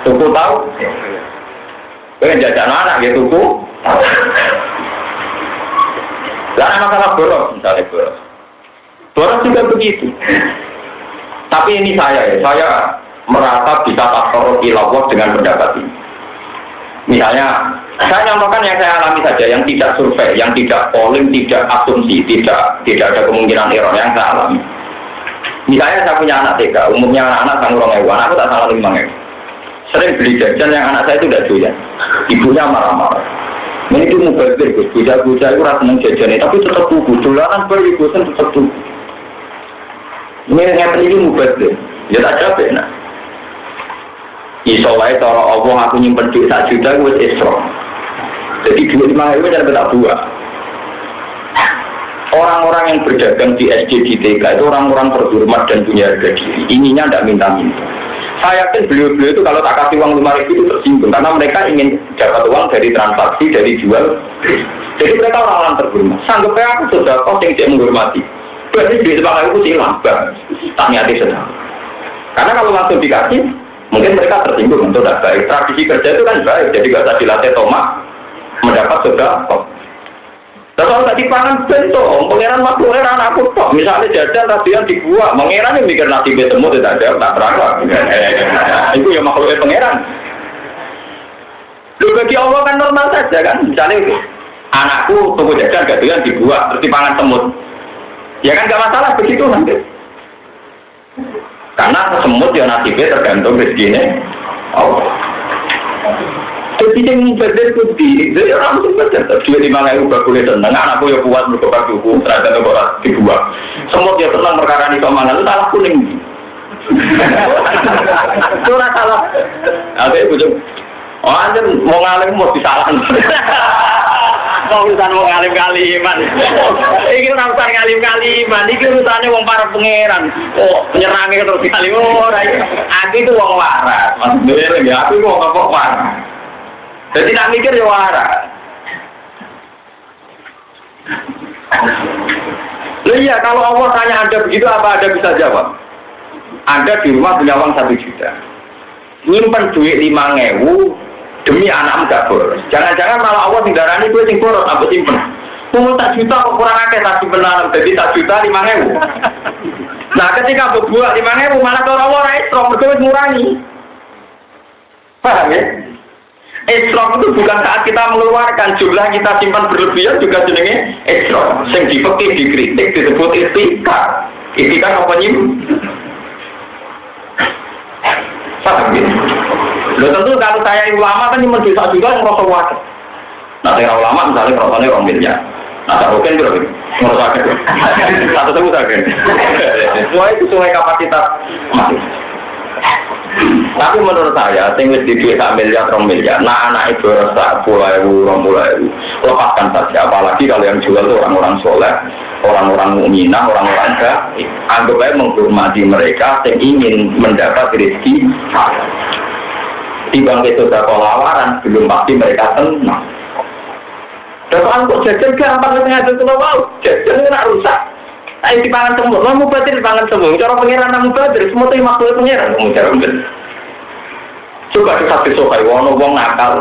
tuku tahu, pengen jajan anak gitu tuku. Lain masalah boros, misalnya boros juga begitu. Tapi ini saya merasa bisa takor ilawah dengan pendapat ini. Misalnya, saya nyontohkan yang saya alami saja, yang tidak survei, yang tidak polling, tidak asumsi, tidak ada kemungkinan error yang saya alami. Misalnya saya punya anak TK, umumnya anak-anak sang orang aku tak salah 5 ewan. Sering beli jajan yang anak saya itu tidak doyan. Ibunya marah-marah. Ini itu mubazir, bocah-bocah itu rasa senang jajan, tapi tetap buku. Dolanan bayi bosan tetap buku. Ini mubazir, ya tak capek nak. Iso wae cara Allah aku nyimpen duit 1 juta wis esro. Jadi duit 5.000 jangan tak buat. Orang-orang yang berdagang di SD di TK itu orang-orang terhormat dan punya harga diri. Ininya tidak minta-minta. Saya yakin beliau-beliau itu kalau tak kasih uang 5.000 itu tersinggung karena mereka ingin dapat uang dari transaksi, dari jual. Jadi mereka orang-orang terhormat. Sanggupnya aku sudah kos yang tidak menghormati. Berarti duit 5.000 hilang, tak niati sedang. Karena kalau langsung dikasih mungkin mereka tersinggung untuk tidak baik. Tradisi kerja itu kan baik, jadi gak usah dilatih tomak mendapat sedekah. Dan kalau tak dipangan bentuk, pengeran waktu pengeran aku kok. Misalnya jajan tadian dibuat, pengeran yang mikir nasi betemu tidak ada, tak berangkat. Itu yang makhluknya pengeran. Loh bagi Allah kan normal saja kan. Misalnya anakku tunggu jajan gak doyan dibuat, terus dipangan semut. Ya kan gak masalah begitu nanti. Karena semut ya nasibnya tergantung rezekinya Allah. Jadi yang berbeda itu jadi orang itu berbeda. Dia di mana itu boleh senang. Anakku ya kuat berkobar duku terhadap orang dibuat. Semut ya senang perkara di kemangan itu salah kuning. Itu salah. Ada ibu oh anda mau ngalim mau disalahkan. urusan wong alim-kaliman. Iki ora urusan alim-kaliman, iki urusane wong para pangeran. Oh, nyerangi terus kali ora. Aku itu wong waras. Maksudnya ya aku wong kok waras. Jadi tak mikir ya waras. Loh iya, kalau Allah tanya Anda begitu, apa Anda bisa jawab? Anda di rumah punya uang 1 juta, nyimpen duit 5.000 demi anak gak boros. Jangan-jangan malah Allah tinggalani gue sing boros, aku simpen. Umur 1 juta kok kurang akeh tak simpenan, jadi 1 juta 5.000. Nah ketika berbuat 5.000 malah kalau Allah ekstrom, betul ngurangi. Paham ya? Ekstrom itu bukan saat kita mengeluarkan, jumlah kita simpan berlebihan juga jenenge ekstrom. Yang dipekih, dikritik, disebut istiqar. Istiqar apa nyim? Paham ya? Loh tentu kalau saya ulama kan nyimpen duit 1 juta yang merasa wakil. Nah saya ulama misalnya rasanya 2 miliar. Nah tak mungkin berapa? Merasa wakil. Satu tebu sakit. Semua itu sesuai kapasitas masih. Tapi menurut saya, tinggal di duit 1 miliar, 2 miliar. Nah anak itu rasa 10.000, 20.000. Lepaskan saja. Apalagi kalau yang jual itu orang-orang soleh, orang-orang mukminah, orang-orang baik. Anggap aja menghormati mereka yang ingin mendapat rezeki. Timbang itu sudah lawaran, belum pasti mereka tenang. Dan kalau kok jajan gampang ngajak kalau mau, jajan itu nak rusak. Ayo dipangan semua, mau berarti dipangan semua. Cara pengiran namu berarti semua itu makhluk pengiran. Cara bener. Coba kita disokai, wono wong nakal.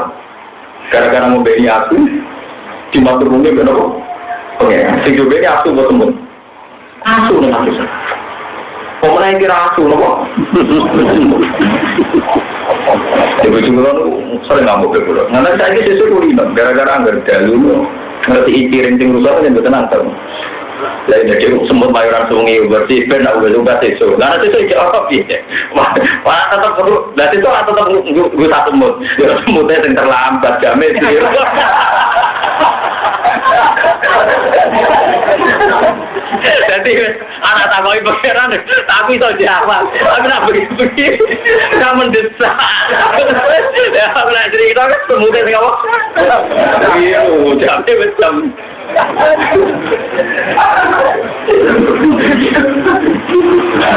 Gara-gara mau beri aku, di mata bumi benar. Pengiran, si gue beri aku buat semua. Asu nih asu. Kau menaik kira asu loh. Ibu cuma sering nggak mau berbuat. Karena saya ini sesuatu kuliner, gara-gara anggar dulu ngerti ikirin ting rusak yang betul nanti. Lain jadi semut mayoran sungai bersih, ben aku juga sesuatu. Karena sesuatu itu apa sih? Wah tetap perlu, dan itu tetap gue satu semut. Semutnya yang terlambat jamin. Jadi anak takoi pangeran, tapi itu jawab. Tapi nak begitu, nggak mendesak. Ya, kalau cerita kan semutnya nggak mau. Iya, jadi macam.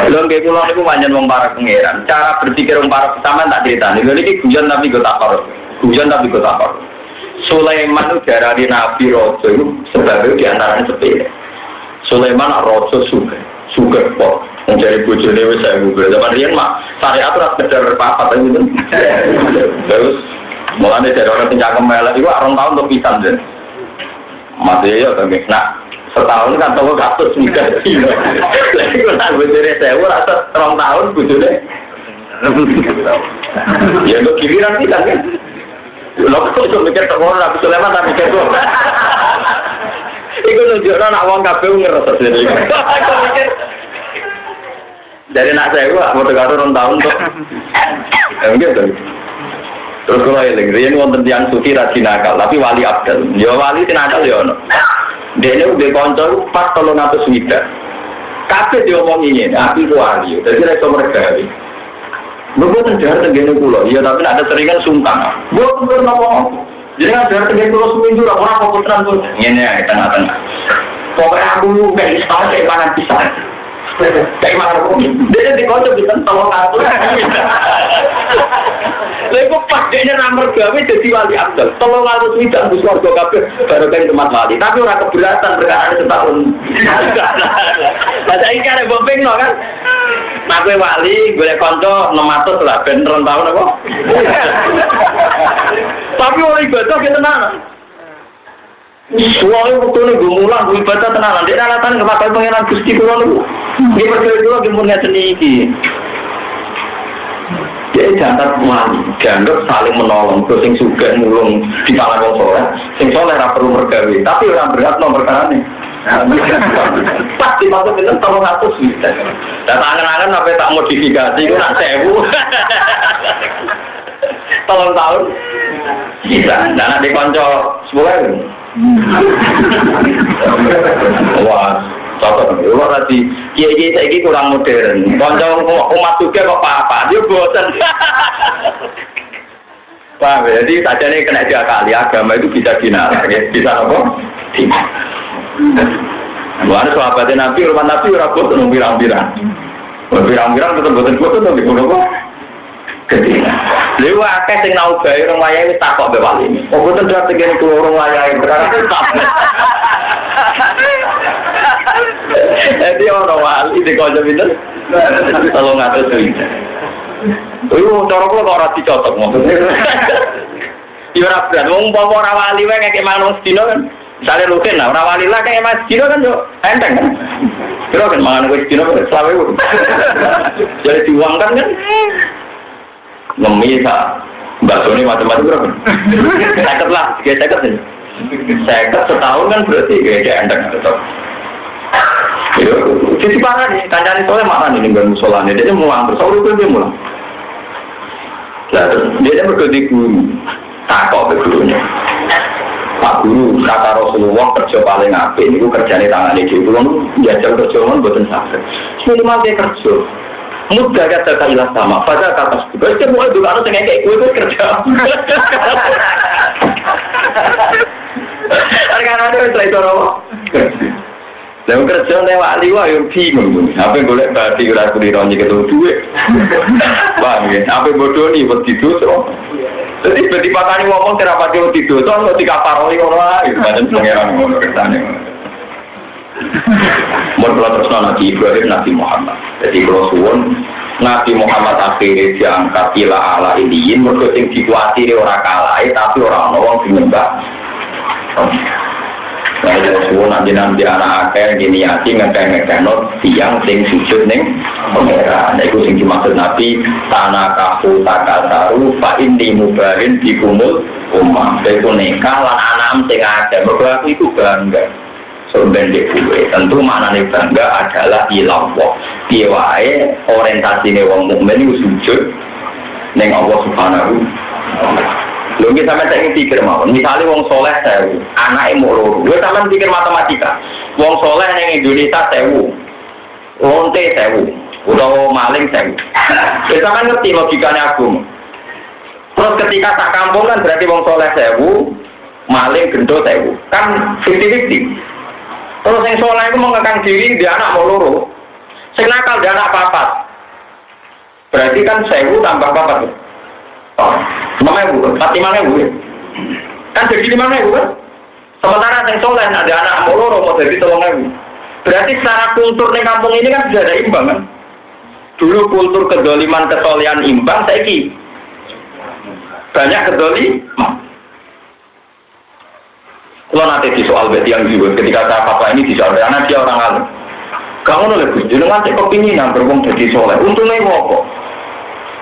Lalu kayak pulau itu banyak orang para pangeran. Cara berpikir orang para pertama tak cerita. Ini guyon tapi gue tak tahu. Guyon tapi gue tak tahu. Sulaiman itu dari Nabi Rojo itu sebabnya diantaranya sepele. Sulaiman Rojo sugar kok mencari bujurnya saya google. Zaman Rian mah syariat itu sekedar apa gitu. Terus mulanya dari orang tinggal kemelek itu orang tahun untuk pisan deh. Masih ya tapi nah setahun kan tahu kasus nikah. Lagi kalau bujurnya saya rasa orang tahun bujurnya. Ya untuk giliran kita kan. Lo kok mikir terkoran Nabi Sulaiman tak mikir tuh. Iku nunjukno nak wong kabeh ngerasa dhewe. Aku mikir dari nak saya gua mau tegar orang tahun tuh. Enggak tuh. Terus kalau yang riyen wonten tiyang suci rajin nakal, tapi wali abdal. Ya wali tinakal ya ono. Dene udah kanca pas 300 wida. Kabeh diomongi ngene, aku ku wali. Dadi nek iso mergawe. Bukan jahat tenggene pulau, iya tapi ada seringan sungkan. Bukan nopo. Jadi ada jahat tenggene pulau seminggu, orang mau puteran tuh. Ini ya tengah-tengah. Pokoknya aku kayak istilah kayak mana bisa. Kayak mana aku? Dia di kota bisa tolong aku. Lalu pas dia ramar gawe jadi wali abdal. Tolong aku tidak harus warga kabeh baru dari tempat wali. Tapi orang keberatan perkara setahun. Baca ini ada bombing no kan? Nah gue wali, gue konco 600 lah, ben tahun apa? Tapi orang ibadah kita tenanan. Soalnya waktu ini gue mulang, gue ibadah tenanan. Dia alatan kemakai pengenan Gusti Kulon itu. Dia berkali dulu gimurnya seni ini. Dia jangan wali, dianggap saling menolong. Terus yang suka mulung di kalangan orang soleh. Yang soleh tidak perlu mergawe, tapi orang berat nomor perkara pasti masuk itu 300 bisa. Dan angan-angan sampai tak modifikasi itu nak 1000. Tolong tahun bisa. Dan nanti konco 10. Wah, cocok. Kalau tadi kiai saya ini kurang modern. Konco umat juga kok apa-apa, dia bosan. Paham ya? Jadi saja nih kena 2 kali agama itu bisa dinalar, ya? Bisa apa? Mana sahabatnya Nabi, rumah Nabi ora boten pirang-pirang. Pirang-pirang tetep boten boten tapi ngono. Lha wae akeh sing nau bae orang wayahe wis takok mbek wali. Oh boten dak tegen kula orang wayahe perkara tak. Jadi orang wali di kanca pinten. Tolong ngatur duit. Cara kula kok ora dicocok maksudnya. Ya ora berat wong umpama ora wali wae ngekek manung sedina kan. Misale rutin lah ora wali lah kayak Mas Dino kan yo enteng kan. Kira kan mangan wis dino kok selawe. Jadi diuangkan kan. Ngemi sak bakso ini macam-macam berapa? 50 lah, 50 ini. 50 setahun kan berarti kayak enteng tetap. Yo, jadi parah nih, kancane soalnya makan ini nggak musolane, dia mulang terus, itu dia mulang. Lalu dia berkodi guru, takok ke gurunya. Pak Guru, kata Rasulullah kerja paling apik niku kerjane tangane dhewe. Kulo njajal kerja men mboten saged. Minimal dia kerja. Mudah kata ilah sama. Pada kata tugas dia mulai dulu anu sing kayak kowe itu kerja. Karena ada wis ora Lalu kerja lewat liwa yang bingung, apa yang boleh berarti ora kulino nyekel duit. Paham ya? Apa bodoh nih buat didoso. Jadi berarti pakane ngomong kenapa dia didoso kok dikaparoi ngono ae, pancen pangeran ngono kersane. Mun terus Nabi Ibrahim Nabi Muhammad. Jadi kalau suwun Nabi Muhammad akhirnya diangkat ila ala iliyin mergo sing dikuatiri ora kalahe tapi ora ana wong sing nyembah. Kalau suwun nanti anak akeh diniati ngekek-ngekekno tiang sing sujud ning pangeran. Iku sing dimaksud Nabi tanakahu takasaru fa inni mubarin bikumul ummah. Iku nikah lan anak sing akeh. Mergo aku iku bangga. Sebenarnya gue tentu maknanya bangga adalah ilallah. Piye wae orientasine wong mukmin iku sujud ning Allah Subhanahu wa taala. Lho iki sampeyan tak pikir mawon, misale wong saleh 1000, anake mung 2. Kowe sampeyan pikir matematika. Wong saleh ning Indonesia 1000. Lonte 1000, utawa maling 1000. Kowe sampeyan ngerti logikane agama. Terus ketika sak kampung kan berarti wong saleh 1000, maling gendho 1000. Kan 50-50. Terus yang soleh itu mengekang diri dia anak mau loro, sing nakal dia anak papat. Berarti kan 1000 tambah papat. Oh, 5.000, 5.000 kan jadi 5.000 kan? Sementara yang soleh ada anak mau loro mau jadi 3.000. Berarti secara kultur di kampung ini kan sudah ada imbang kan? Dulu kultur kedoliman kesolehan imbang, saiki banyak kedoliman. Kalau nanti di soal beti yang juga ketika saya papa ini disoal karena dia orang alim. Kamu nolak gus, jadi nanti kepinginan berwong jadi soleh. Untungnya apa?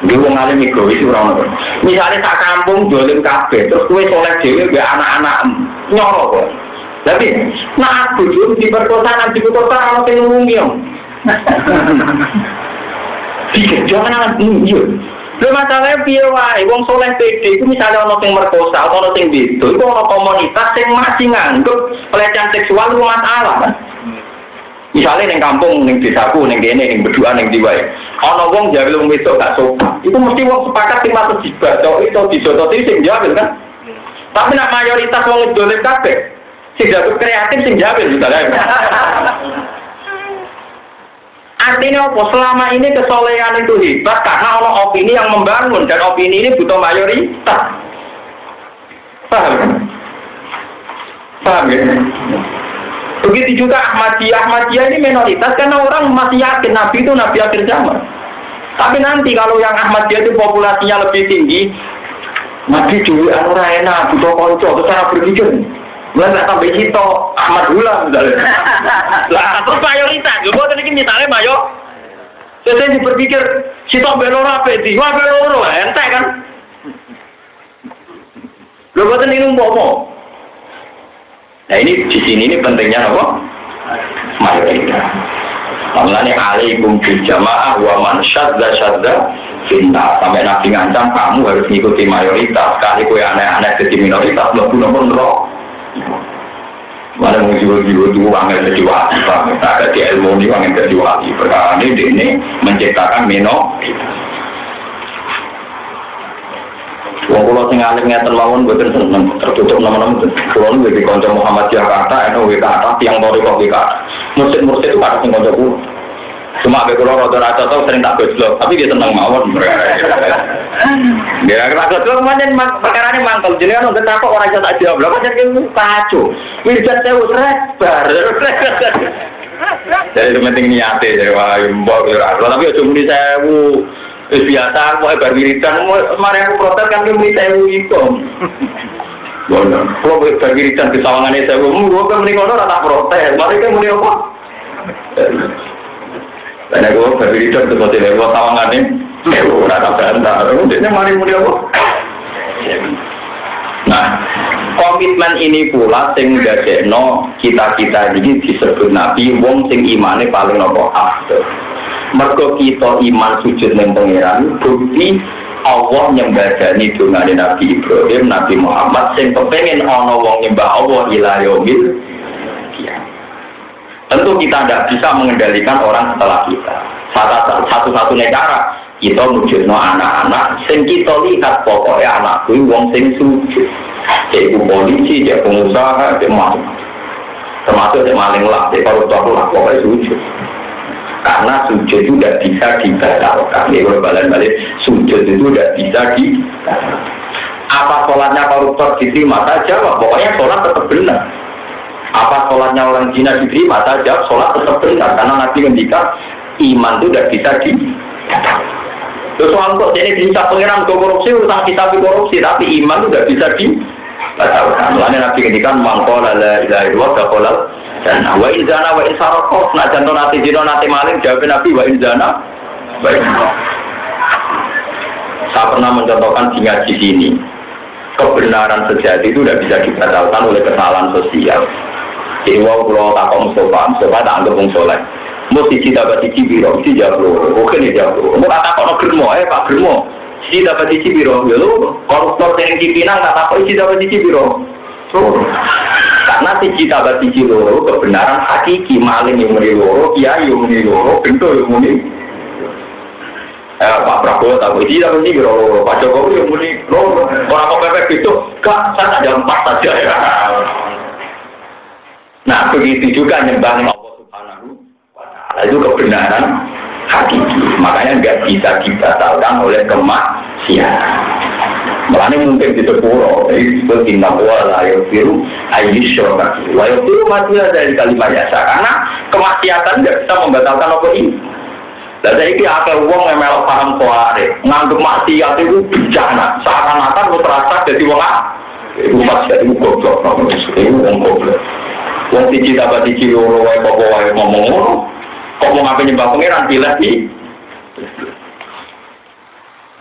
Dia orang alim egois orang alim. Misalnya tak kampung dolim kafe, terus kue soleh dewi be anak-anak nyorok kok. Tapi, nah aku dulu di perkosaan di kota orang yang ngomong. Pikir jangan anak ini. Lha masalahnya piye wae wong soleh pede iku misalnya ana sing merkosa atau ana sing bedo iku ana komunitas sing masih nganggep pelecehan seksual itu masalah kan. Misalnya ning kampung ning desaku ning kene ning berdua ning diwae ana wong jare wong wedok gak sopan itu mesti wong sepakat sing patut dibaca itu disototi sing jawel kan. Tapi nek mayoritas wong dolim kabeh sing jago kreatif sing jawel misalnya. Artinya apa? Selama ini kesolehan itu hebat karena ada opini yang membangun dan opini ini butuh mayoritas. Paham? Paham ya? Begitu juga Ahmadiyah ini minoritas karena orang masih yakin Nabi itu Nabi akhir zaman. Tapi nanti kalau yang Ahmadiyah itu populasinya lebih tinggi, Nabi juga orang enak, butuh konco, itu cara berpikir. Mulai nggak sampai situ Ahmad Hula misalnya. Lah terus mayoritas, gue tadi misalnya mayo. Saya berpikir situ beloro apa sih? Wah beloro, ente kan? Gue tadi ini mau. Nah ini di sini ini pentingnya apa? Mayoritas. Maknanya alaikum bil jamaah wa man syadda finna. Sampai Nabi ngancam kamu harus mengikuti mayoritas. Kali kue aneh-aneh jadi minoritas, lo pun roh. Mana jiwa-jiwa itu angin jadi wali, ada di ilmu ini angin jadi wali. Perkara ini menciptakan minoritas. Wong kula sing alim ngeten mawon mboten seneng tertutup nama-nama kula niku di kanca Muhammad Jakarta NU WKA tiang tori kok WKA. Mursid-mursid itu ada sing kanca kula. Cuma be kula rada cocok sering tak gojlok, tapi dia seneng mawon. Kira-kira gojlok pancen perkarane mangkel jenengan nang takok ora iso tak jawab. Lha pancen kacau. Wirjat sewu bar. Jadi penting niate ya wah mbok ora. Tapi aja muni sewu. Wis biasa kok bar wiridan mari aku protes kan muni sewu iku. Bono. Kalau bar wiridan di sawangane sewu, kok kan muni ngono ora tak protes. Mari kan muni apa? Karena gue berbicara seperti itu, tawangannya, ora tak bantah. Kemudian mari muni apa? Nah, komitmen ini pula sing dadekno kita ini disebut Nabi wong sing imane paling nopo afdal. Mergo kita iman sujud ning pangeran bukti Allah nyembadani dongane Nabi Ibrahim, Nabi Muhammad sing kepengin ana wong nyembah Allah ila yaumil qiyamah. Tentu kita tidak bisa mengendalikan orang setelah kita. Satu-satunya cara kita wujudno anak-anak sing kita lihat pokoknya anakku wong sing sujud. Yaitu polisi, dia pengusaha, dia termasuk dia maling lah, dia koruptor lah, pokoknya sujud. Karena sujud itu tidak bisa dibatalkan. Ya, balik sujud itu tidak bisa dibatalkan. Apa sholatnya koruptor diterima saja? Pokoknya sholat tetap benar. Apa sholatnya orang Cina diterima saja? Sholat tetap benar. Karena Nabi ngendikan iman itu tidak bisa dibatalkan. Terus soal kok jadi bisa pengiran korupsi, utang kita korupsi, tapi iman itu tidak bisa dibatalkan. Lainnya Nabi ngendikan mangkola la ilaha illallah dakhalal dan wa inzana wa insaraqah nah jantung nanti dino nanti maling jawab Nabi wa inzana wa insaraqah. Saya pernah mencontohkan di ngaji sini kebenaran sejati itu tidak bisa dibatalkan oleh kesalahan sosial. Jadi kalau takut Mustafa tak anggap wong soleh mesti dapat dicibiro mesti jawab oke nih jawab mau takut germo Pak germo si dapat dicibiro ya lo koruptor yang dipinang tak takut si dapat dicibiro. Karena cita bati loro kebenaran hakiki maling yang muni loro, kiai yang muni loro, bentuk yang muni. Pak Prabowo tahu cita bati loro, Pak Jokowi yang muni loro, orang kok pepek itu, gak saya ada 4 saja ya. Nah begitu juga nyembah Allah Subhanahu wa Ta'ala itu kebenaran hakiki, makanya nggak bisa dibatalkan oleh kemaksiatan. Makanya mungkin di sepuluh, jadi seperti Nawa layak biru, ayyusyurah, layak biru masih dari kalimat yasa, karena kemaksiatan tidak bisa membatalkan apa ini. Dan saya ini akan uang yang melok paham soare, nganggep maksiat itu bencana, seakan-akan lu terasa jadi uang itu maksiat itu goblok, itu uang goblok. Uang siji dapat siji loro, wae kok wae ngomong, kok mau ngapain nyembah pangeran pilih nih.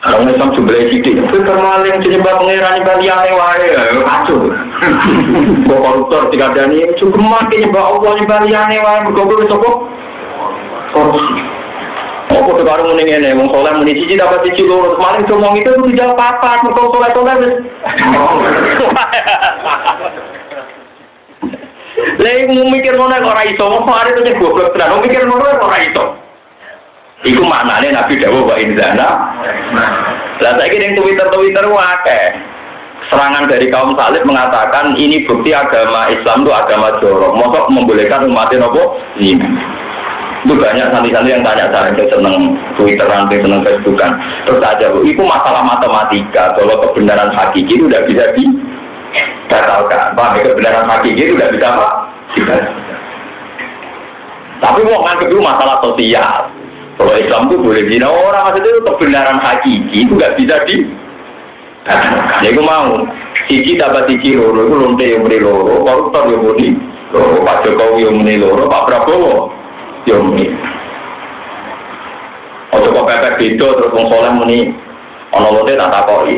Kalau Islam sebelah sidik, itu maling penyembah pangeran ibadiyane wae, kacau. Kok koruptor dikandani, cuma penyembah Allah ibadiyane wae, bergobel besok. Korupsi. Oh, kok baru muni ngene, wong soleh muni siji dapat siji loro, maling ngomong itu tidak apa-apa, kok soleh-soleh wis. Lah mau mikir ngono ora iso, kok arep nyek goblok tenan, mikir ngono ora iso. Iku maknanya Nabi dawuh wa inzana. Lah saiki ning Twitter akeh. Serangan dari kaum salib mengatakan ini bukti agama Islam itu agama jorok. Mosok membolehkan umatnya nopo? Zina. Itu banyak santri-santri yang tanya saya yang seneng Twitteran, yang seneng Facebookan. Terus aja bu, itu masalah matematika. Kalau kebenaran hakiki itu tidak bisa dibatalkan. Paham? Kebenaran hakiki itu tidak bisa apa? Tapi mau nganggep itu masalah sosial. Kalau Islam itu boleh zina orang, maksudnya itu kebenaran hakiki itu nggak bisa di. Ya aku mau. Siji dapat siji loro, itu lonte yang muni loro, koruptor yang muni loro, Pak Jokowi yang muni loro, Pak Prabowo yang muni. Ojo kok pepek beda terus wong soleh muni, ono lonte tak takoi.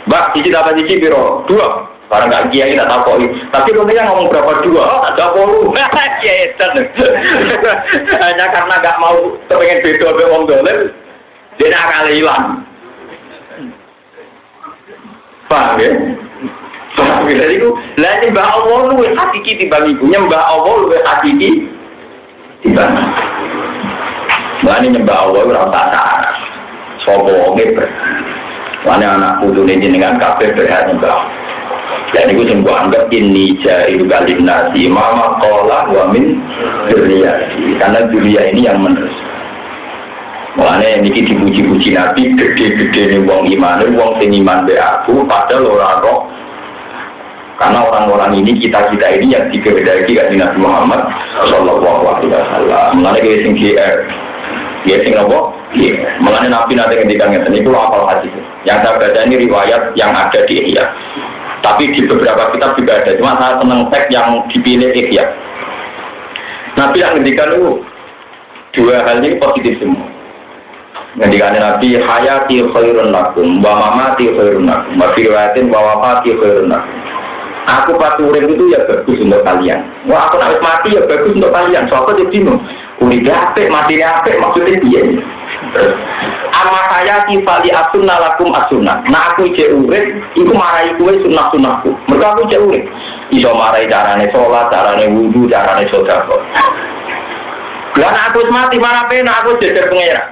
Mbak, siji dapat siji piro? 2. Barang gak kiai tak takoi. Tapi lontenya ngomong berapa 2? Ada 10. Hanya karena gak mau kepengen beda sama wong dolim, dia nak kali hilang. Paham ya? Paham ya? Jadi itu, lah nyembah Allah lu hakiki timbang ibu, nyembah Allah lu hakiki timbang. Lah ini nyembah Allah lu rasa tak sobo ngeber. Mana anak putu ini dengan kabeh berhak nyembah. Dan itu yang gue anggap ini jahil kalim nasi mama kolah wa min dzurriyyati. Karena dzurriyyah ini yang menerus. Makanya ini dipuji-puji Nabi gede-gede nih wong iman, wong sing iman be aku padahal ora roh. Karena orang-orang ini kita-kita ini yang dikehendaki kanjeng Nabi Muhammad sallallahu alaihi wasallam. Mulane ke sing GR. Ya sing apa? Mulane Nabi nanti ketika ngeten niku hafal hadis. Yang saya baca ini riwayat yang ada di Ihya. Tapi di beberapa kitab juga ada. Cuma saya senang teks yang dipilih Ihya. Nabi yang ketika itu dua hal ini positif semua. Ketika Nabi hayati khairun lakum wa mamati khairun lakum wa riwayatin wa wafati khairun lakum. Aku pas urip itu ya bagus untuk kalian. Wah aku nak mati ya bagus untuk kalian. Soalnya di sini urip apik mati apik maksudnya piye? Amma saya kifali asunna lakum asunna. Nah aku cek urip, itu marai kue sunnah-sunnahku. Mereka aku cek urip. Iso marai carane sholat, carane wudu, carane sedekah. Lah aku mati mana pena aku jejer pengira.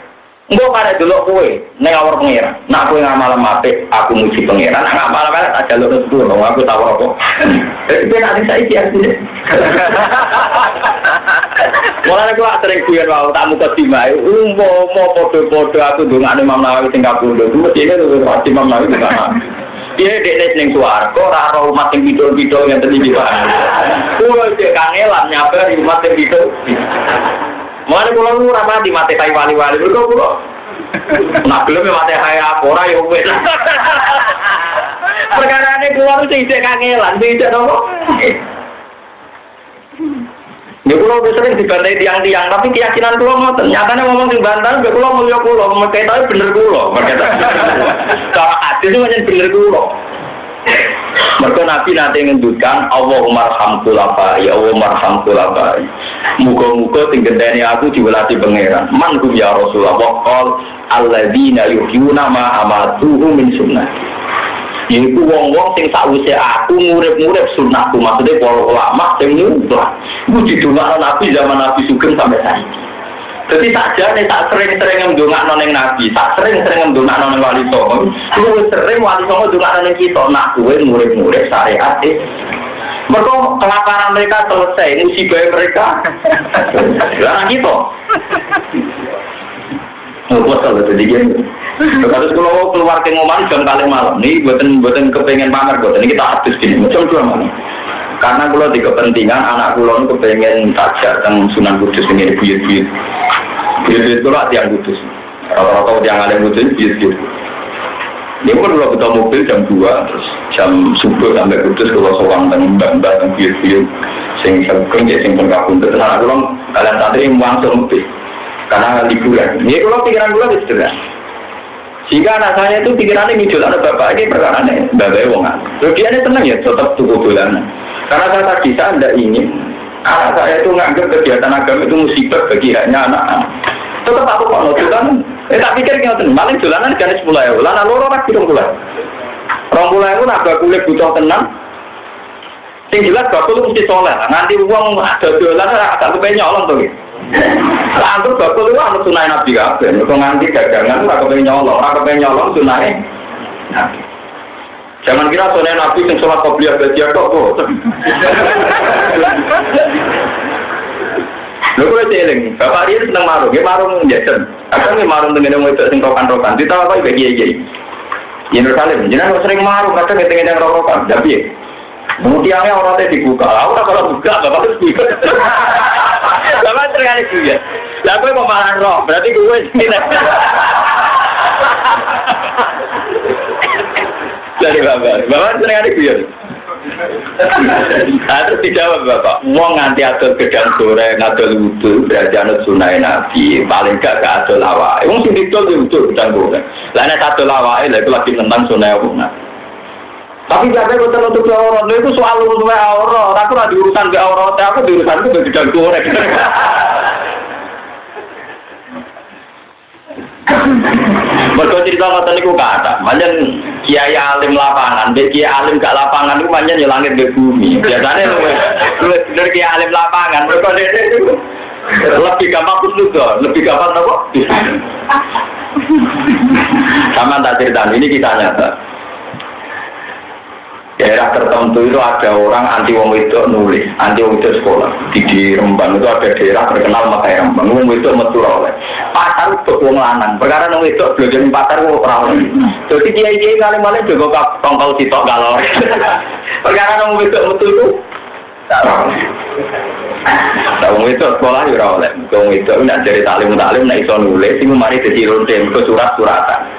Enggak pada dulu kue, neng awal pengira. Nah aku ngamal apik, aku muji pengira. Nah ngamal apik tak jalur sepuluh. Aku tahu apa. Tapi nanti saya kiasnya. Mulane aku sering guyon wae tamu ketimbang mau podo-podo aku ndongane Imam Nawawi sing kapundhut mestine tuh Imam Nawawi kan dia dekne ning swarga ora ora umat sing pidol-pidol yang tertinggi wae kulo cek kangelan nyabar umat sing pidol mulane kulo ora mati mate kai wali-wali kulo nak gelem mate kai apa ora ya wis perkarane kulo sing cek kangelan tidak nopo. Ya kulo sering dibandai tiang-tiang, tapi keyakinan kulo ngoten. Nyatane ngomong sing bantal, kulo mulya kulo, meketae bener kulo. Cara hadis itu pancen bener kulo. Mergo Nabi nate ngendutkan Allahumma arhamkul abai, Allahumma arhamkul abai. Muga-muga sing gendeni aku diwelati pangeran. Man kum ya Rasulullah qol alladzina yuhyuna ma amatuhu min sunnah. Iku wong-wong sing sakwise aku ngurip-ngurip sunnahku, maksudnya para ulama sing nyumpah. Iku didongakno Nabi zaman Nabi Sugeng sampai saiki. Dadi sakjane tak sering-sering ndongakno ning Nabi, tak sering-sering ndongakno ning Wali Songo. Luwih sering Wali Songo ndongakno ning kita, nak kowe ngurip-ngurip syariat e. Mergo kelaparan mereka selesai, musibah mereka. Lah kita. Wes kalau tadi gini. Terus kalau keluar ke ngomong jam kali malam nih, buatan kepengen pamer buat ini kita habis gini, macam mana? Karena kalau di kepentingan anak kulo kepengen tajak tentang Sunan Kudus ini buyut-buyut. Buyut-buyut itu lah tiang Kudus. Rata-rata tiang alim Kudus buyut-buyut. Ini pun kalau kita mobil jam 2 terus jam subuh sampai Kudus kalau sowan dan mbak-mbak dan buyut-buyut. Sing sengkeng ya sing pengkabun terus anak kulo kalian santri langsung mobil. Karena liburan. Ini kalau pikiran kulo itu sederhana. Jika anak saya itu pikirannya ngidul anak bapak ini perkaranya bapak wongan. Dia ini tenang ya tetap tubuh bulanan. Karena saya tadi saya tidak ingin anak saya itu nganggap kegiatan agama itu musibah bagi hanya anak-anak. Tetap aku kok nutulan. Tak pikir kita maling jalanan jenis mulai. Lana loro rak hitung mulai. Orang mulai itu nak kulit butuh tenang. Yang jelas bapak itu mesti soleh. Nanti uang ada jualan tak kepengen nyolong tuh. Lantur bakul itu harus sunai Nabi kabeh. Mergo nganti dagangan ora kepen nyolong sunai Nabi. Jangan kira sunai Nabi sing salat qobliyah badiah kok. Lho kok eling, bapak dia seneng marung, nggih marung jajan. Kadang nggih marung tengene wedok sing rokan-rokan. Ditawar apa iki. Yerusalem, jenengan sering marung kadang ketenge rokan, tapi kemudiannya orangnya dibuka, aku kalau buka, bapak harus buka. Bapak terkali juga. Lah gue mau malah roh, berarti gue tidak. Dari bapak terkali juga. Terus dijawab bapak, mau nganti adol gedang goreng, adol wudu, berarti anut sunai Nabi, paling gak adol awal. Emang sih ditol wudu gedang goreng. Lah nek adol awal, itu lagi tentang sunai Nabi. Tapi jangan betul untuk aurat itu soal urusan aurat. Aku ada urusan ke aurat, aku di urusan itu tidak goreng. Betul cerita nonton itu kata, macam kiai alim lapangan, kiai alim gak lapangan itu macam di langit di bumi. Biasanya dari kiai alim lapangan, betul itu lebih gampang khusus, lebih gampang apa? Sama tak cerita ini kita nyata. Daerah tertentu itu ada orang anti wong wedok nulis, anti wong wedok sekolah. Di Rembang itu ada daerah terkenal makai Rembang. Wong wedok metu oleh. Pasar untuk wong lanang. Perkara wong wedok belajar pasar kok ora oleh. Jadi kiai-kiai kali-kali juga tongkol sitok galor. Perkara wong wedok metu itu wong wedok sekolah ya ora oleh. Wong wedok nek dari taklim nek iso nulis sing mari dadi ronde ke surat-suratan.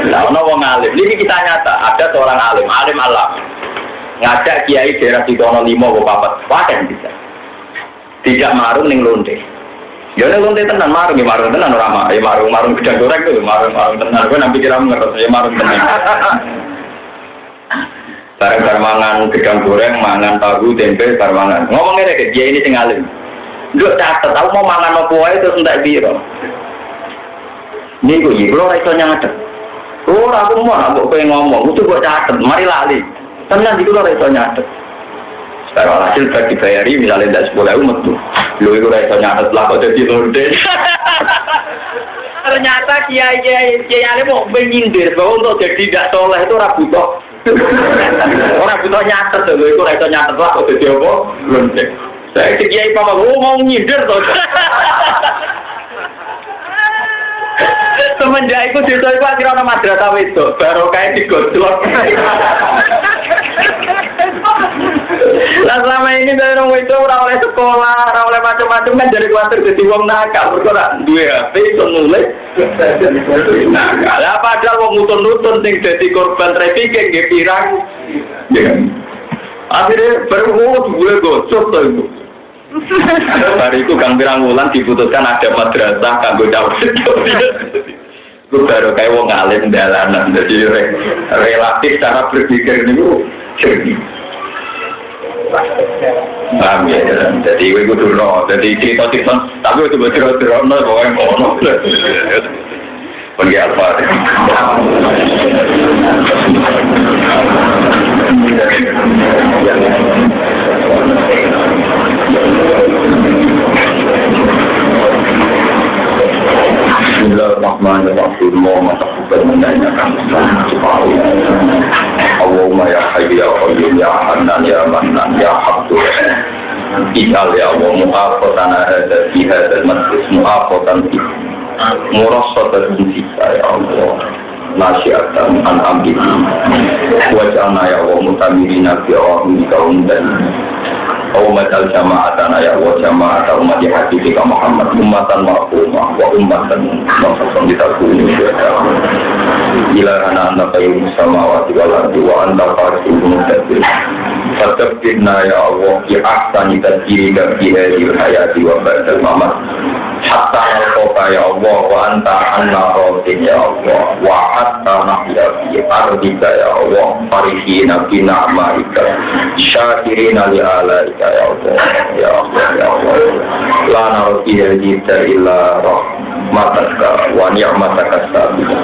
Nah, ono wong alim. Ini kita nyata ada seorang alim alam ngajak kiai daerah Sitono 5 kok 4. Wadah bisa. Tidak marung ning londe. Ya ning londe tenan marung tenan ora mah. Ya marung gedang goreng tuh, marung tenan. Kowe nampi kira ngerti ya marung tenan. Bareng mangan gedang goreng, mangan tahu tempe bareng mangan. Ngomong ngene ke kiai ini sing alim. Nduk catet, aku mau mangan opo wae terus entek piro. Niku iki kula ora iso nyatet. Ora aku mau mbok kowe ngomong, kudu kok catet, mari lali. Tenan iki kula ora iso nyatet. Sekarang hasil bagi dibayari misalnya ndak 10.000 metu. Lho iku ora iso nyatet lah kok dadi londe. Ternyata kiai ale mau menyindir bahwa untuk jadi tidak soleh itu ora butuh. Ora butuh nyatet lho iku ora iso nyatet lah kok dadi apa? Londe. Saya kiai papa mau nyindir to. Semenjak itu desa itu akhirnya ada madrasah wedok baru kayak digojlok. Nah selama ini dari orang wedok orang oleh sekolah, orang oleh macam-macam kan jadi khawatir jadi wong nakal. Berkorak dua HP itu nulis. Nah padahal wong nutun-nutun sing jadi korban trafficking nggih pirang. Akhirnya baru boleh gosok tuh itu. Hari itu Kang Pirang Wulan diputuskan ada madrasah kanggo cawe. Itu baru kayak wong alim dalanan. Jadi relatif cara berpikir itu jernih. Paham ya? Jadi itu dulu. Jadi cerita-cerita tapi itu bercerita-cerita pokoknya ngono. Pergi apa? Bismillahirrahmanirrahim. Allahumma taqabbal minna Allahumma ya hayyu ya qayyum ya hanan ya mannan ya habdu ij'al ya Allah mu'afatana hadza fi hadzal majlis mu'afatan murassatan fika ya Allah nasiatan an amri waj'alna ya Allah mutamirina bi awamika dan umat al-jama'atana ya wa jama'at umat habibika Muhammad ummatan ma'umah wa ummatan ma'asam ditakuni ilahana anta qayyum samawati wal ardi wa anta qayyum mudabbir fatabbirna ya Allah bi ahsani tadbirika fi hadhihi hayati wa ba'dal mamat hatta nalqaka ya Allah wa anta anna radin ya Allah wa hatta nahya fi ardika ya Allah farihina bi ni'matika syakirina li alaika ya Allah ya Allah ya Allah la nardi hadita illa rahmataka wa ni'mataka sabila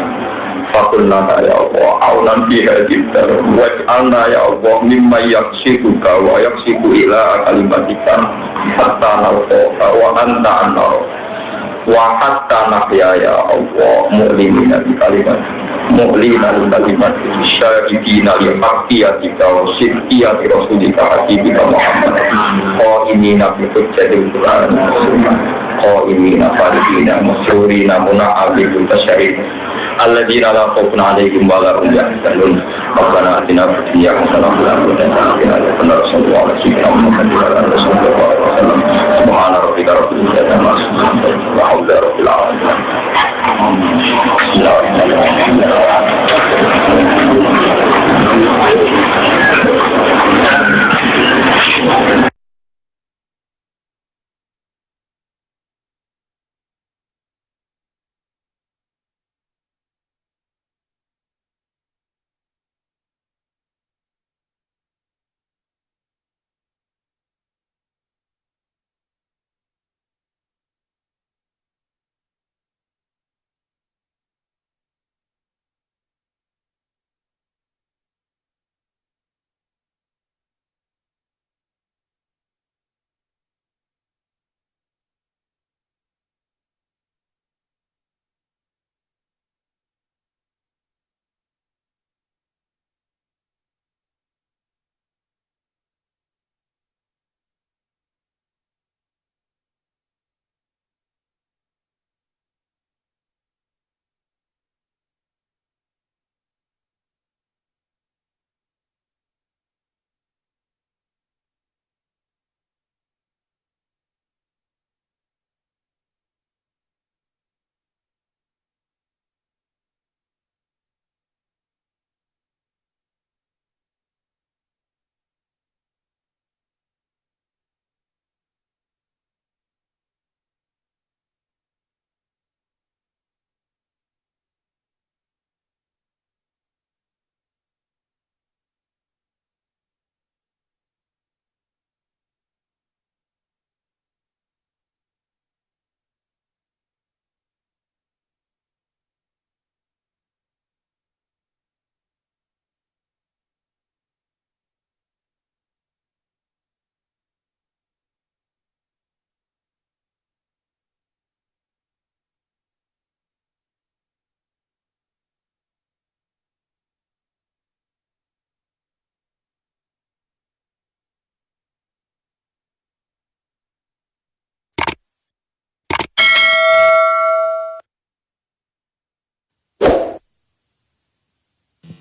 fakulna ya Allah aunan fi hadita waj'alna ya Allah mimma yaksikuka wa yaksiku ila kalimatika hatta nalqaka wa anta anna wa hatta nahya ya Allah mu'limina bi kalimat mu'lina li kalimat syahidina li haqqiyatika wa sidqiyati rasulika habibika Muhammad qaimina bi hujjatil Qur'an qaimina farihina masrurina muna'abidun tasyarif alladzina la khawfun 'alaihim wa la hum yahzanun rabbana atina fid dunya hasanah wa fil akhirati hasanah wa qina adzabannar subhana rabbika rabbil izzati amma yasifun wa hamdu rabbil alamin.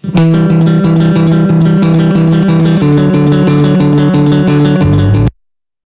Thank you.